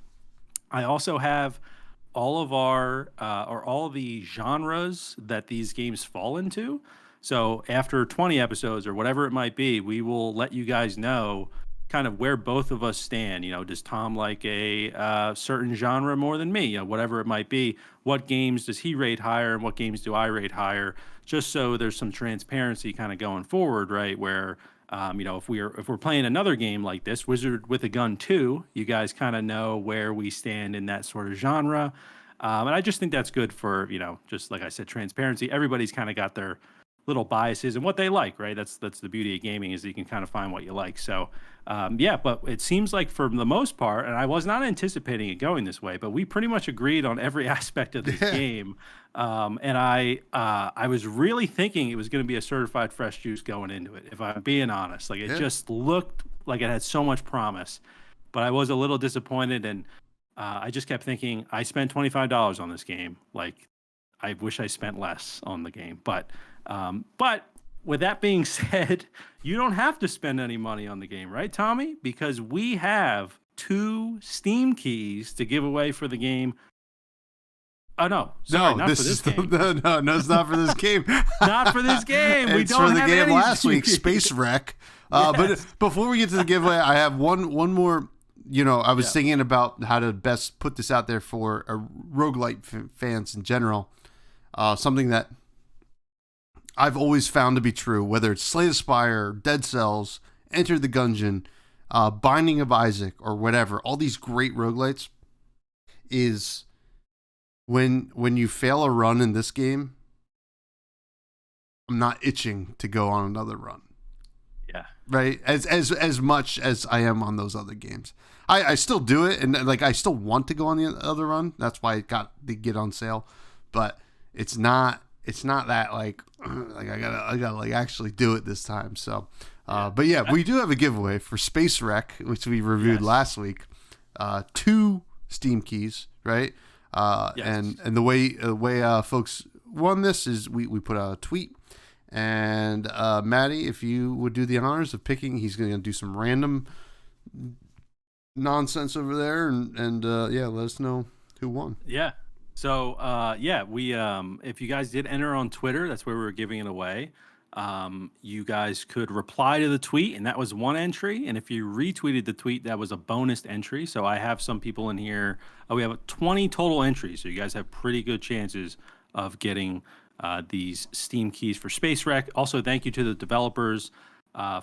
I also have all of all of the genres that these games fall into. So after 20 episodes or whatever it might be, we will let you guys know kind of where both of us stand. Does Tom like a certain genre more than me? Whatever it might be. What games does he rate higher, and what games do I rate higher? Just so there's some transparency kind of going forward, right? Where if we're playing another game like this, Wizard with a Gun 2, you guys kind of know where we stand in that sort of genre. And I just think that's good for, just like I said, transparency. Everybody's kind of got their little biases and what they like, right? That's the beauty of gaming, is that you can kind of find what you like. So but it seems like for the most part, and I was not anticipating it going this way, but we pretty much agreed on every aspect of this game. And I was really thinking it was going to be a certified fresh juice going into it, if I'm being honest. Like it just looked like it had so much promise, but I was a little disappointed. And I just kept thinking, I spent $25 on this game. Like, I wish I spent less on the game. But with that being said, you don't have to spend any money on the game, right, Tommy? Because we have 2 Steam keys to give away for the game. Oh no! Sorry, not for this game. No, it's not for this game. Not for this game. We It's don't for the have game any last Steam week, keys. Space Wreck. Yes. But before we get to the giveaway, I have one more. I was thinking about how to best put this out there for roguelike fans in general. Something that I've always found to be true, whether it's Slay the Spire, Dead Cells, Enter the Gungeon, Binding of Isaac, or whatever, all these great roguelites, is when you fail a run in this game, I'm not itching to go on another run. Yeah. Right? As much as I am on those other games. I still do it, and like I still want to go on the other run. That's why it got the get on sale. But it's not that like I gotta like actually do it this time. So but yeah, we do have a giveaway for Space Wreck, which we reviewed last week. 2 Steam keys, right? And the way folks won this is we put out a tweet, and Matty, if you would do the honors of picking, he's going to do some random nonsense over there, and yeah, let us know who won. Yeah. So yeah, we if you guys did enter on Twitter, that's where we were giving it away. You guys could reply to the tweet, and that was one entry. And if you retweeted the tweet, that was a bonus entry. So I have some people in here. We have 20 total entries, so you guys have pretty good chances of getting these Steam keys for Space Wreck. Also, thank you to the developers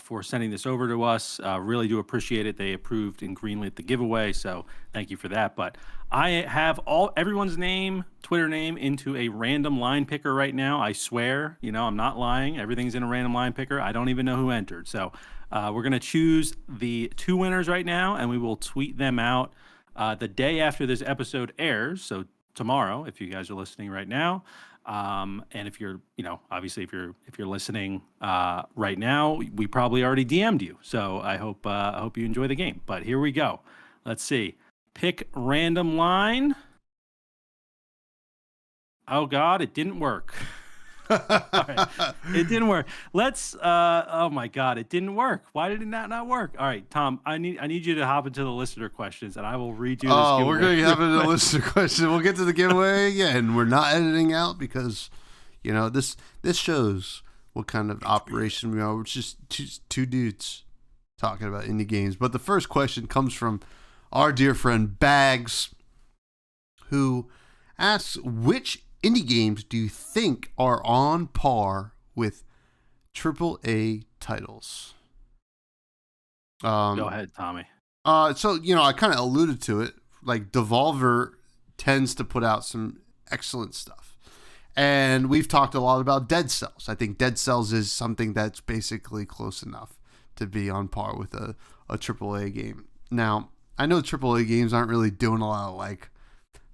for sending this over to us. Really do appreciate it. They approved and greenlit the giveaway, so thank you for that. But I have everyone's name, Twitter name, into a random line picker right now. I swear, I'm not lying. Everything's in a random line picker. I don't even know who entered. So we're gonna choose the 2 winners right now, and we will tweet them out the day after this episode airs. So tomorrow, if you guys are listening right now. And if you're, obviously if you're listening right now, we probably already DM'd you. So I hope you enjoy the game. But here we go. Let's see. Pick random line. Oh God, it didn't work. All right. It didn't work. Let's oh my God, it didn't work. Why did it not work? All right, Tom, I need you to hop into the listener questions and I will redo this. Oh, we're going to have a listener question. We'll get to the giveaway again. We're not editing out because this shows what kind of operation we are. We're just two dudes talking about indie games. But the first question comes from our dear friend Bags, who asks, which indie games do you think are on par with AAA titles? Go ahead, Tommy. So, I kind of alluded to it. Like, Devolver tends to put out some excellent stuff. And we've talked a lot about Dead Cells. I think Dead Cells is something that's basically close enough to be on par with a AAA game. Now, I know AAA games aren't really doing a lot of, like,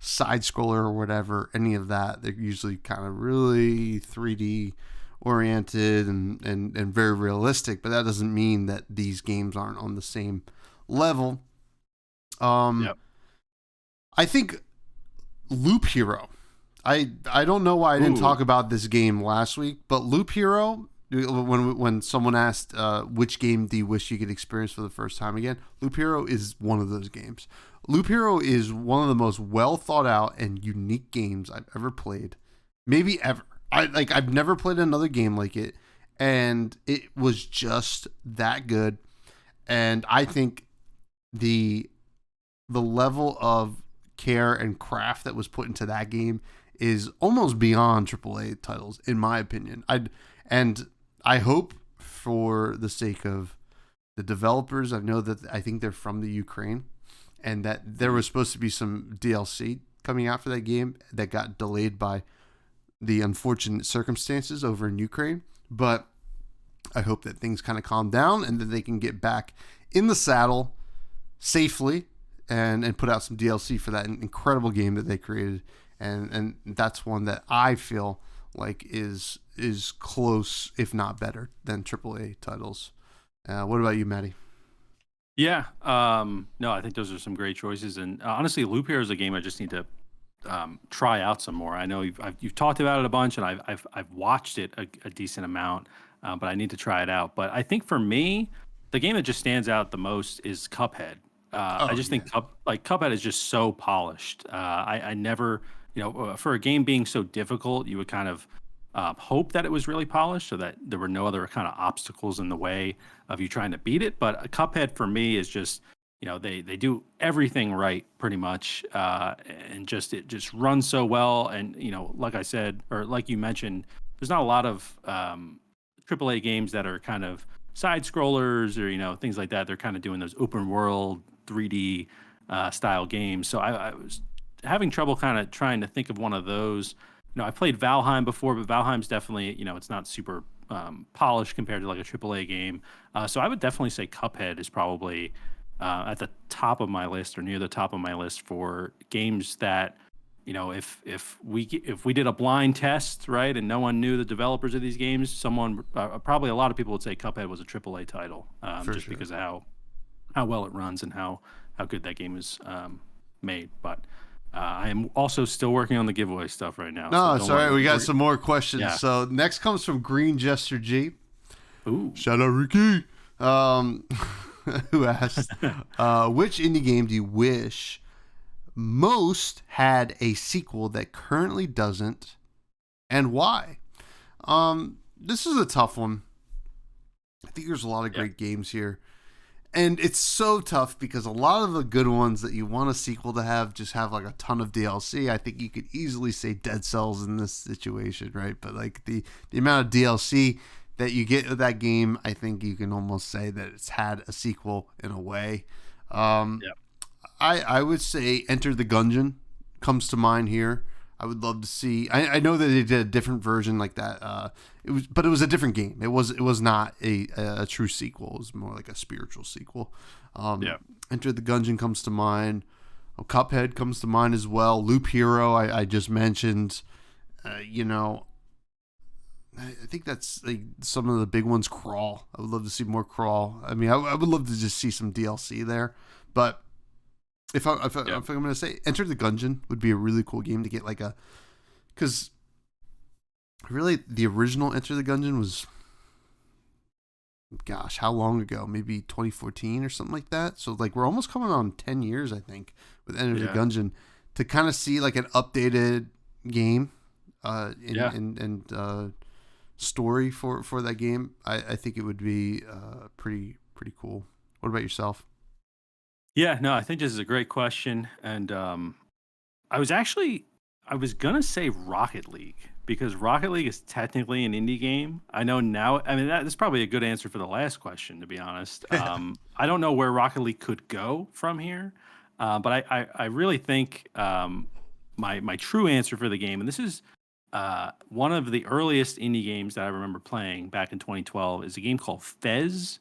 side scroller or whatever, any of that. They're usually kind of really 3D oriented and very realistic, but that doesn't mean that these games aren't on the same level. Yep. I think Loop Hero. I don't know why I didn't talk about this game last week, but Loop Hero, when someone asked which game do you wish you could experience for the first time again, Loop Hero is one of those games. Loop Hero is one of the most well thought out and unique games I've ever played, maybe ever. I've never played another game like it, and it was just that good. And I think the level of care and craft that was put into that game is almost beyond AAA titles, in my opinion. I hope, for the sake of the developers, I think they're from the Ukraine, and that there was supposed to be some DLC coming out for that game that got delayed by the unfortunate circumstances over in Ukraine. But I hope that things kind of calm down and that they can get back in the saddle safely and put out some DLC for that incredible game that they created. And that's one that I feel like is close, if not better, than AAA titles. What about you, Matty? Yeah. No, I think those are some great choices. And honestly, Loop Hero is a game I just need to try out some more. I know you've talked about it a bunch, and I've watched it a decent amount, but I need to try it out. But I think for me, the game that just stands out the most is Cuphead. I just think Cuphead is just so polished. I never, for a game being so difficult, you would kind of hope that it was really polished, so that there were no other kind of obstacles in the way of you trying to beat it. But Cuphead for me is just, they do everything right pretty much, and it just runs so well. And like I said, or like you mentioned, there's not a lot of AAA games that are kind of side scrollers or things like that. They're kind of doing those open world 3D style games. So I was having trouble kind of trying to think of one of those. I played Valheim before, but Valheim's definitely, it's not super polished compared to like a AAA game. So I would definitely say Cuphead is probably at the top of my list, or near the top of my list, for games that, if we did a blind test, right, and no one knew the developers of these games, probably a lot of people would say Cuphead was a AAA title, just because of how well it runs and how good that game is made. But I am also still working on the giveaway stuff right now. No, it's all right. We got some more questions. Yeah. So next comes from Green Jester G. Ooh. Shout out, Ricky. who asked, which indie game do you wish most had a sequel that currently doesn't, and why? This is a tough one. I think there's a lot of great games here. And it's so tough because a lot of the good ones that you want a sequel to have just have like a ton of DLC. I think you could easily say Dead Cells in this situation, right? But like the amount of DLC that you get with that game, I think you can almost say that it's had a sequel in a way. I would say Enter the Gungeon comes to mind here. I would love to see. I know that they did a different version like that. But it was a different game. It was not a true sequel. It was more like a spiritual sequel. Enter the Gungeon comes to mind. Cuphead comes to mind as well. Loop Hero I just mentioned. I think that's like some of the big ones. Crawl. I would love to see more Crawl. I mean, I would love to just see some DLC there. But if I'm going to say Enter the Gungeon would be a really cool game to get because really the original Enter the Gungeon was, gosh, how long ago? Maybe 2014 or something like that. So like we're almost coming on 10 years, I think, with Enter the Gungeon, to kind of see like an updated game and story for that game. I think it would be pretty cool. What about yourself? Yeah, no, I think this is a great question, and I was gonna say Rocket League because Rocket League is technically an indie game. I know now. I mean, that's probably a good answer for the last question, to be honest. I don't know where Rocket League could go from here, but I really think my true answer for the game, and this is one of the earliest indie games that I remember playing back in 2012, is a game called Fez.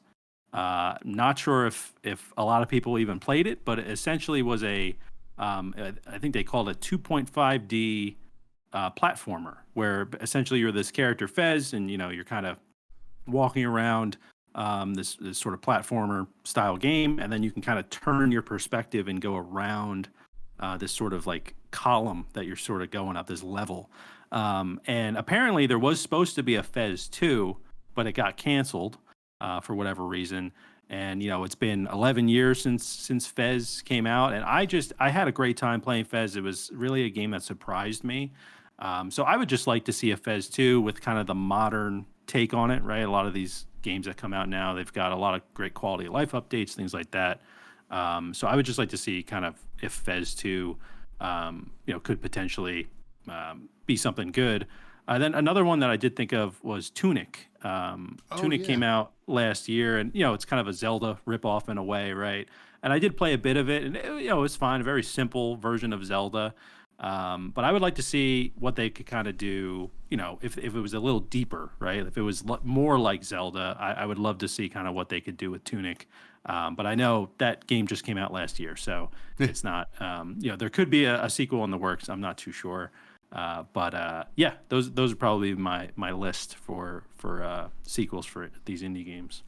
Not sure if a lot of people even played it, but it essentially was I think they called it 2.5D platformer, where essentially you're this character Fez, and you're kind of walking around this sort of platformer style game, and then you can kind of turn your perspective and go around this sort of like column that you're sort of going up this level. And apparently there was supposed to be a Fez 2, but it got canceled. For whatever reason, and it's been 11 years since Fez came out, and I had a great time playing Fez. It was really a game that surprised me. So I would just like to see a Fez 2 with kind of the modern take on it, right? A lot of these games that come out now, they've got a lot of great quality of life updates, things like that. So I would just like to see kind of if Fez 2, could potentially be something good. Then another one that I did think of was Tunic. Tunic came out last year, and it's kind of a Zelda ripoff in a way, right? And I did play a bit of it, and it was fine, a very simple version of Zelda. But I would like to see what they could kind of do, if it was a little deeper, right? If it was more like Zelda, I would love to see kind of what they could do with Tunic. But I know that game just came out last year, so it's not, there could be a sequel in the works. I'm not too sure. But those are probably my list for sequels for these indie games.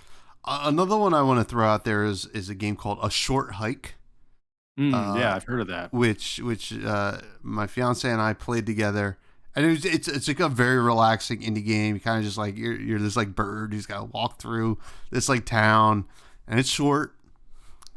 Another one I want to throw out there is a game called A Short Hike. Yeah, I've heard of that. Which my fiance and I played together, and it's like a very relaxing indie game. You kind of just like you're this like bird who's got to walk through this like town, and it's short,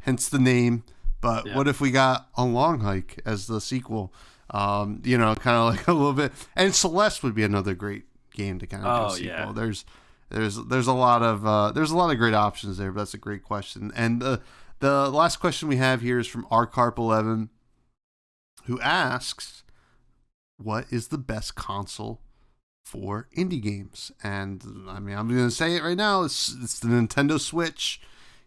hence the name. But what if we got A Long Hike as the sequel? Kind of like a little bit, and Celeste would be another great game to kind of do a sequel. There's a lot of great options there, but that's a great question. And the last question we have here is from rcarp11, who asks, what is the best console for indie games? And I mean, I'm going to say it right now. It's the Nintendo Switch.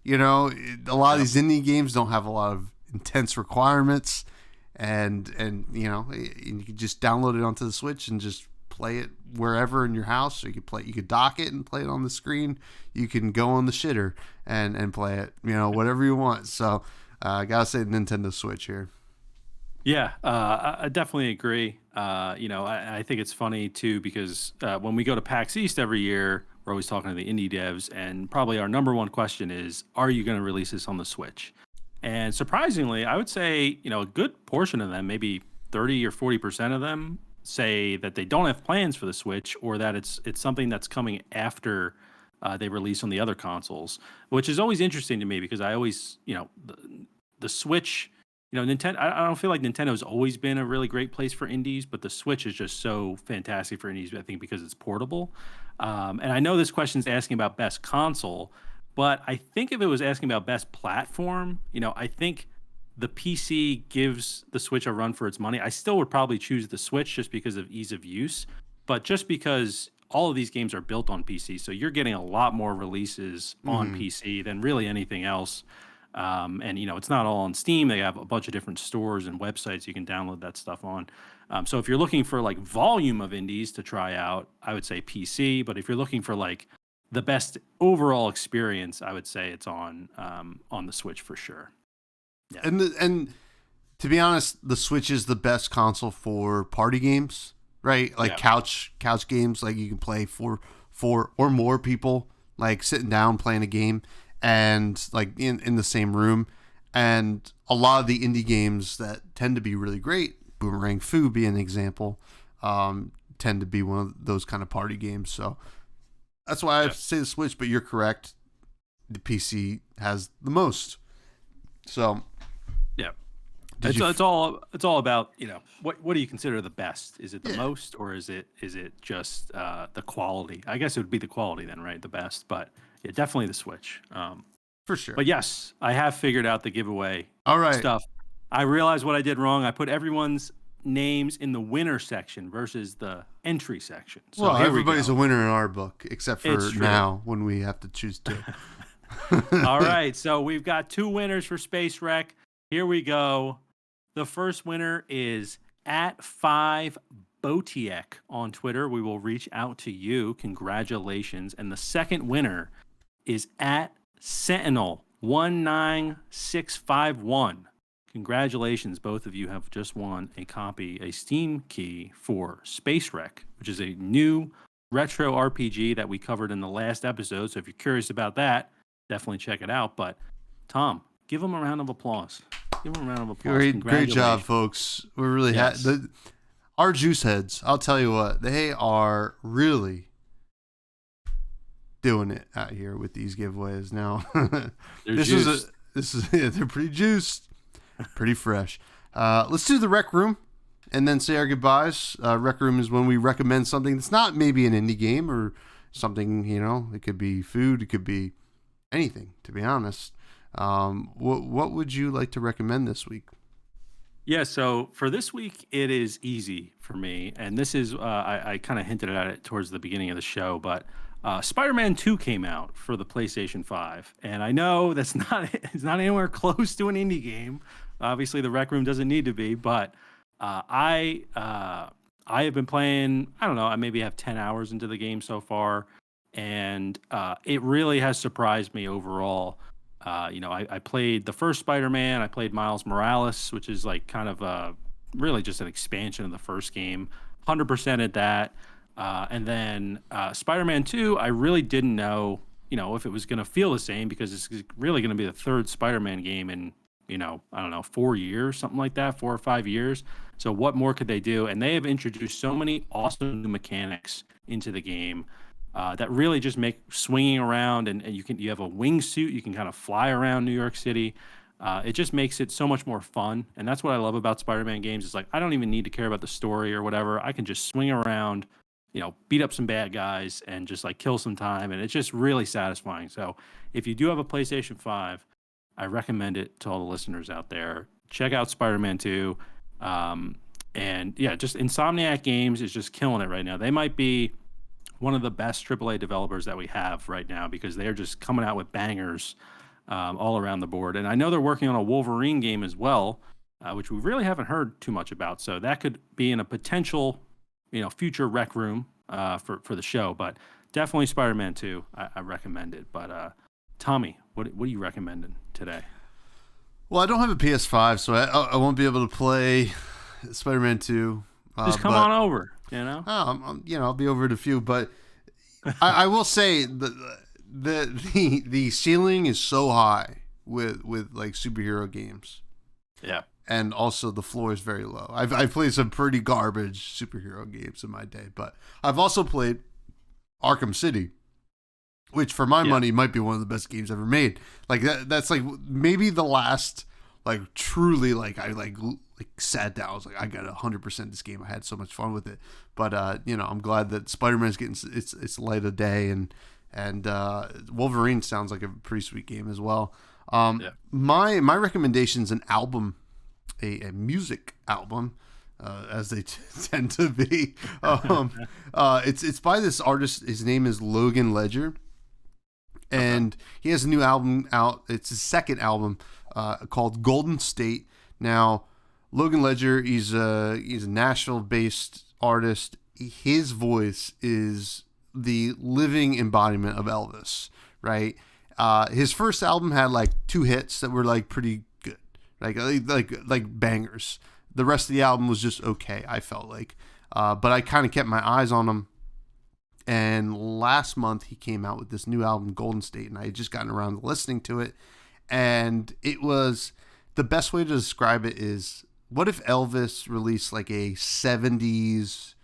A lot of these indie games don't have a lot of intense requirements. And you can just download it onto the Switch and just play it wherever in your house. Or you could dock it and play it on the screen. You can go on the shitter and play it, whatever you want. So I gotta say Nintendo Switch here. Yeah, I definitely agree. I think it's funny too because when we go to PAX East every year, we're always talking to the indie devs, and probably our number one question is, are you going to release this on the Switch? And surprisingly, I would say, a good portion of them, maybe 30 or 40% of them, say that they don't have plans for the Switch, or that it's something that's coming after they release on the other consoles, which is always interesting to me because I always, the Switch, Nintendo. I don't feel like Nintendo's always been a really great place for indies, but the Switch is just so fantastic for indies. I think because it's portable. And I know this question is asking about best console, but I think if it was asking about best platform, I think the PC gives the Switch a run for its money. I still would probably choose the Switch just because of ease of use, but just because all of these games are built on PC, so you're getting a lot more releases on PC than really anything else. And it's not all on Steam. They have a bunch of different stores and websites you can download that stuff on. So if you're looking for like volume of indies to try out, I would say PC. But if you're looking for like the best overall experience, I would say it's on the Switch for sure. Yeah. And to be honest, the Switch is the best console for party games, right? Like couch games, like you can play for four or more people, like sitting down playing a game. And like in the same room, and a lot of the indie games that tend to be really great, Boomerang Fu being an example, tend to be one of those kind of party games. So that's why I say the Switch, but you're correct. The PC has the most. So yeah, it's all about what do you consider the best? Is it the most, or is it just the quality? I guess it would be the quality then, right? The best, but. Yeah, definitely the Switch. For sure. But yes, I have figured out the giveaway stuff. I realized what I did wrong. I put everyone's names in the winner section versus the entry section. So well, everybody's a winner in our book, except for now when we have to choose two. All right, so we've got 2 winners for Space Wreck. Here we go. The first winner is @5 Botiek on Twitter. We will reach out to you. Congratulations. And the second winner is @Sentinel19651. Congratulations. Both of you have just won a Steam key for Space Wreck, which is a new retro RPG that we covered in the last episode. So if you're curious about that, definitely check it out. But Tom, give them a round of applause. Give them a round of applause. Great job, folks. We're really happy. Our juice heads, I'll tell you what, they are really doing it out here with these giveaways now. They're pretty juiced, pretty fresh. Let's do the Rec Room and then say our goodbyes. Rec Room is when we recommend something that's not maybe an indie game or something, it could be food, it could be anything, to be honest. What would you like to recommend this week? Yeah, so for this week, it is easy for me. And this is, I kind of hinted at it towards the beginning of the show, but Spider-Man 2 came out for the PlayStation 5. And I know it's not anywhere close to an indie game. Obviously, the Rec Room doesn't need to be, but I have been playing, I don't know, I maybe have 10 hours into the game so far. And it really has surprised me overall. I played the first Spider-Man. I played Miles Morales, which is like kind of really just an expansion of the first game. 100% at that. And then Spider-Man 2, I really didn't know, if it was going to feel the same because it's really going to be the third Spider-Man game in, I don't know, 4 years, something like that, 4 or 5 years. So what more could they do? And they have introduced so many awesome new mechanics into the game. That really just make swinging around and you have a wingsuit. You can kind of fly around New York City. It just makes it so much more fun. And that's what I love about Spider-Man games. It's like, I don't even need to care about the story or whatever. I can just swing around, beat up some bad guys and just like kill some time. And it's just really satisfying. So if you do have a PlayStation 5, I recommend it to all the listeners out there. Check out Spider-Man 2. And yeah, just Insomniac Games is just killing it right now. They might be one of the best AAA developers that we have right now because they're just coming out with bangers all around the board. And I know they're working on a Wolverine game as well, which we really haven't heard too much about. So that could be in a potential, future Rec Room for the show. But definitely Spider-Man 2, I recommend it. But Tommy, what are you recommending today? Well, I don't have a PS5, so I won't be able to play Spider-Man 2. Just come on over. I'll be over at a few, but I will say the ceiling is so high with like superhero games. Yeah. And also the floor is very low. I've played some pretty garbage superhero games in my day, but I've also played Arkham City, which for my money might be one of the best games ever made. Like that's like maybe the last like truly like I like sat down. I was like, I got 100% this game. I had so much fun with it. But I'm glad that Spider-Man's getting its light of day, and Wolverine sounds like a pretty sweet game as well. My recommendation's an album, a music album. As they tend to be. It's by this artist. His name is Logan Ledger, and he has a new album out. It's his second album called Golden State. Now, Logan Ledger, he's a Nashville-based artist. His voice is the living embodiment of Elvis, right? His first album had like 2 hits that were like pretty good, like bangers. The rest of the album was just okay, I felt like. But I kind of kept my eyes on him. And last month, he came out with this new album, Golden State, and I had just gotten around to listening to it. And it was, the best way to describe it is, what if Elvis released like a 70s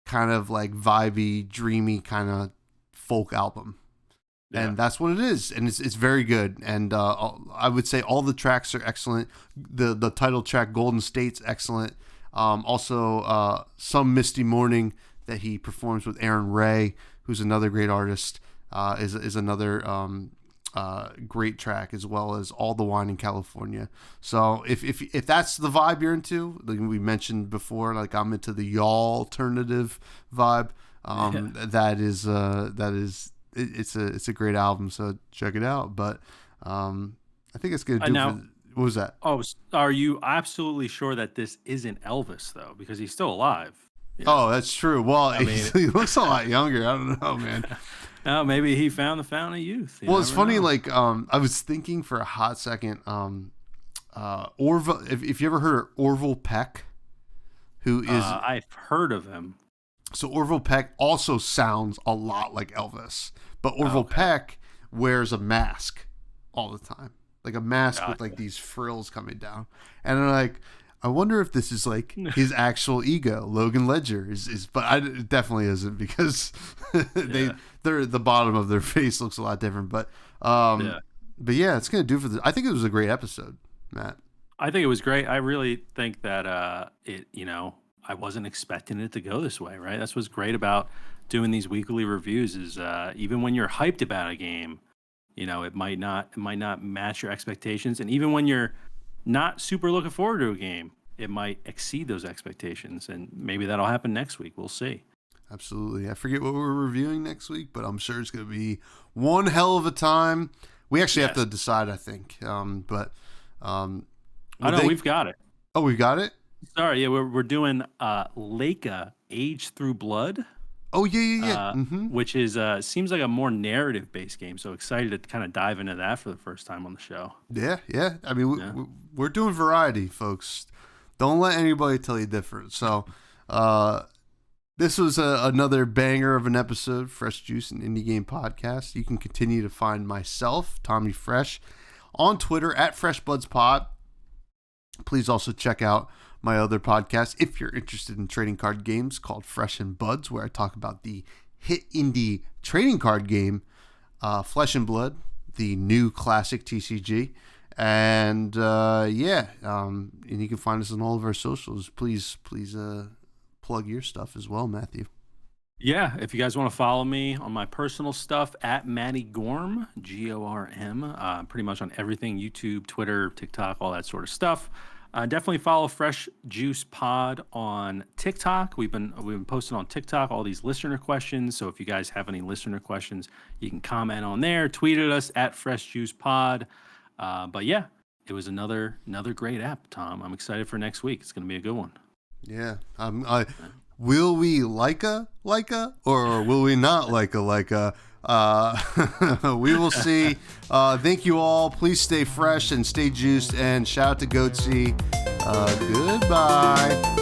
kind of like vibey, dreamy kind of folk album? And that's what it is, and it's very good. And I would say all the tracks are excellent. The title track, Golden State's excellent. Also, Some Misty Morning that he performs with Aaron Ray, who's another great artist, is another great track, as well as All the Wine in California. So if that's the vibe you're into, like we mentioned before, like I'm into the y'all alternative vibe. That is. It's a great album, so check it out. But I think it's gonna do. What was that? Oh, are you absolutely sure that this isn't Elvis though? Because he's still alive. Yeah. Oh, that's true. Well, he looks a lot younger. I don't know, man. Oh, maybe he found the fountain of youth. Well, it's funny. Know. Like, I was thinking for a hot second. Orville. If you ever heard of Orville Peck, who is I've heard of him. So Orville Peck also sounds a lot like Elvis, but Orville Peck wears a mask all the time, like a mask with like these frills coming down. And I'm like, I wonder if this is like his actual ego. Logan Ledger is, but it definitely isn't, because they're the bottom of their face looks a lot different. But yeah, it's gonna do for this. I think it was a great episode, Matt. I think it was great. I really think that I wasn't expecting it to go this way, right? That's what's great about doing these weekly reviews is even when you're hyped about a game, it might not match your expectations. And even when you're not super looking forward to a game, it might exceed those expectations. And maybe that'll happen next week. We'll see. Absolutely. I forget what we're reviewing next week, but I'm sure it's going to be one hell of a time. We actually have to decide, I think. I know we've got it. Oh, we've got it? Sorry, yeah, we're doing Leica Age Through Blood. Oh yeah. Which is seems like a more narrative based game. So excited to kind of dive into that for the first time on the show. Yeah. I mean, we're doing variety, folks. Don't let anybody tell you different. So, this was another banger of an episode, Fresh Juice and Indie Game Podcast. You can continue to find myself, Tommy Fresh, on Twitter at FreshBudsPod. Please also check out my other podcast, if you're interested in trading card games, called Fresh and Buds, where I talk about the hit indie trading card game, Flesh and Blood, the new classic TCG. And and you can find us on all of our socials. Please plug your stuff as well, Matthew. Yeah, if you guys want to follow me on my personal stuff, at Matty Gorm, Gorm, pretty much on everything, YouTube, Twitter, TikTok, all that sort of stuff. Definitely follow Fresh Juice Pod on TikTok. We've been posting on TikTok all these listener questions. So if you guys have any listener questions, you can comment on there. Tweet at us at Fresh Juice Pod. But yeah, it was another great app, Tom. I'm excited for next week. It's going to be a good one. Yeah. Will we like a or will we not like a? We will see. Thank you all. Please stay fresh and stay juiced. And shout out to Goatsy. Goodbye.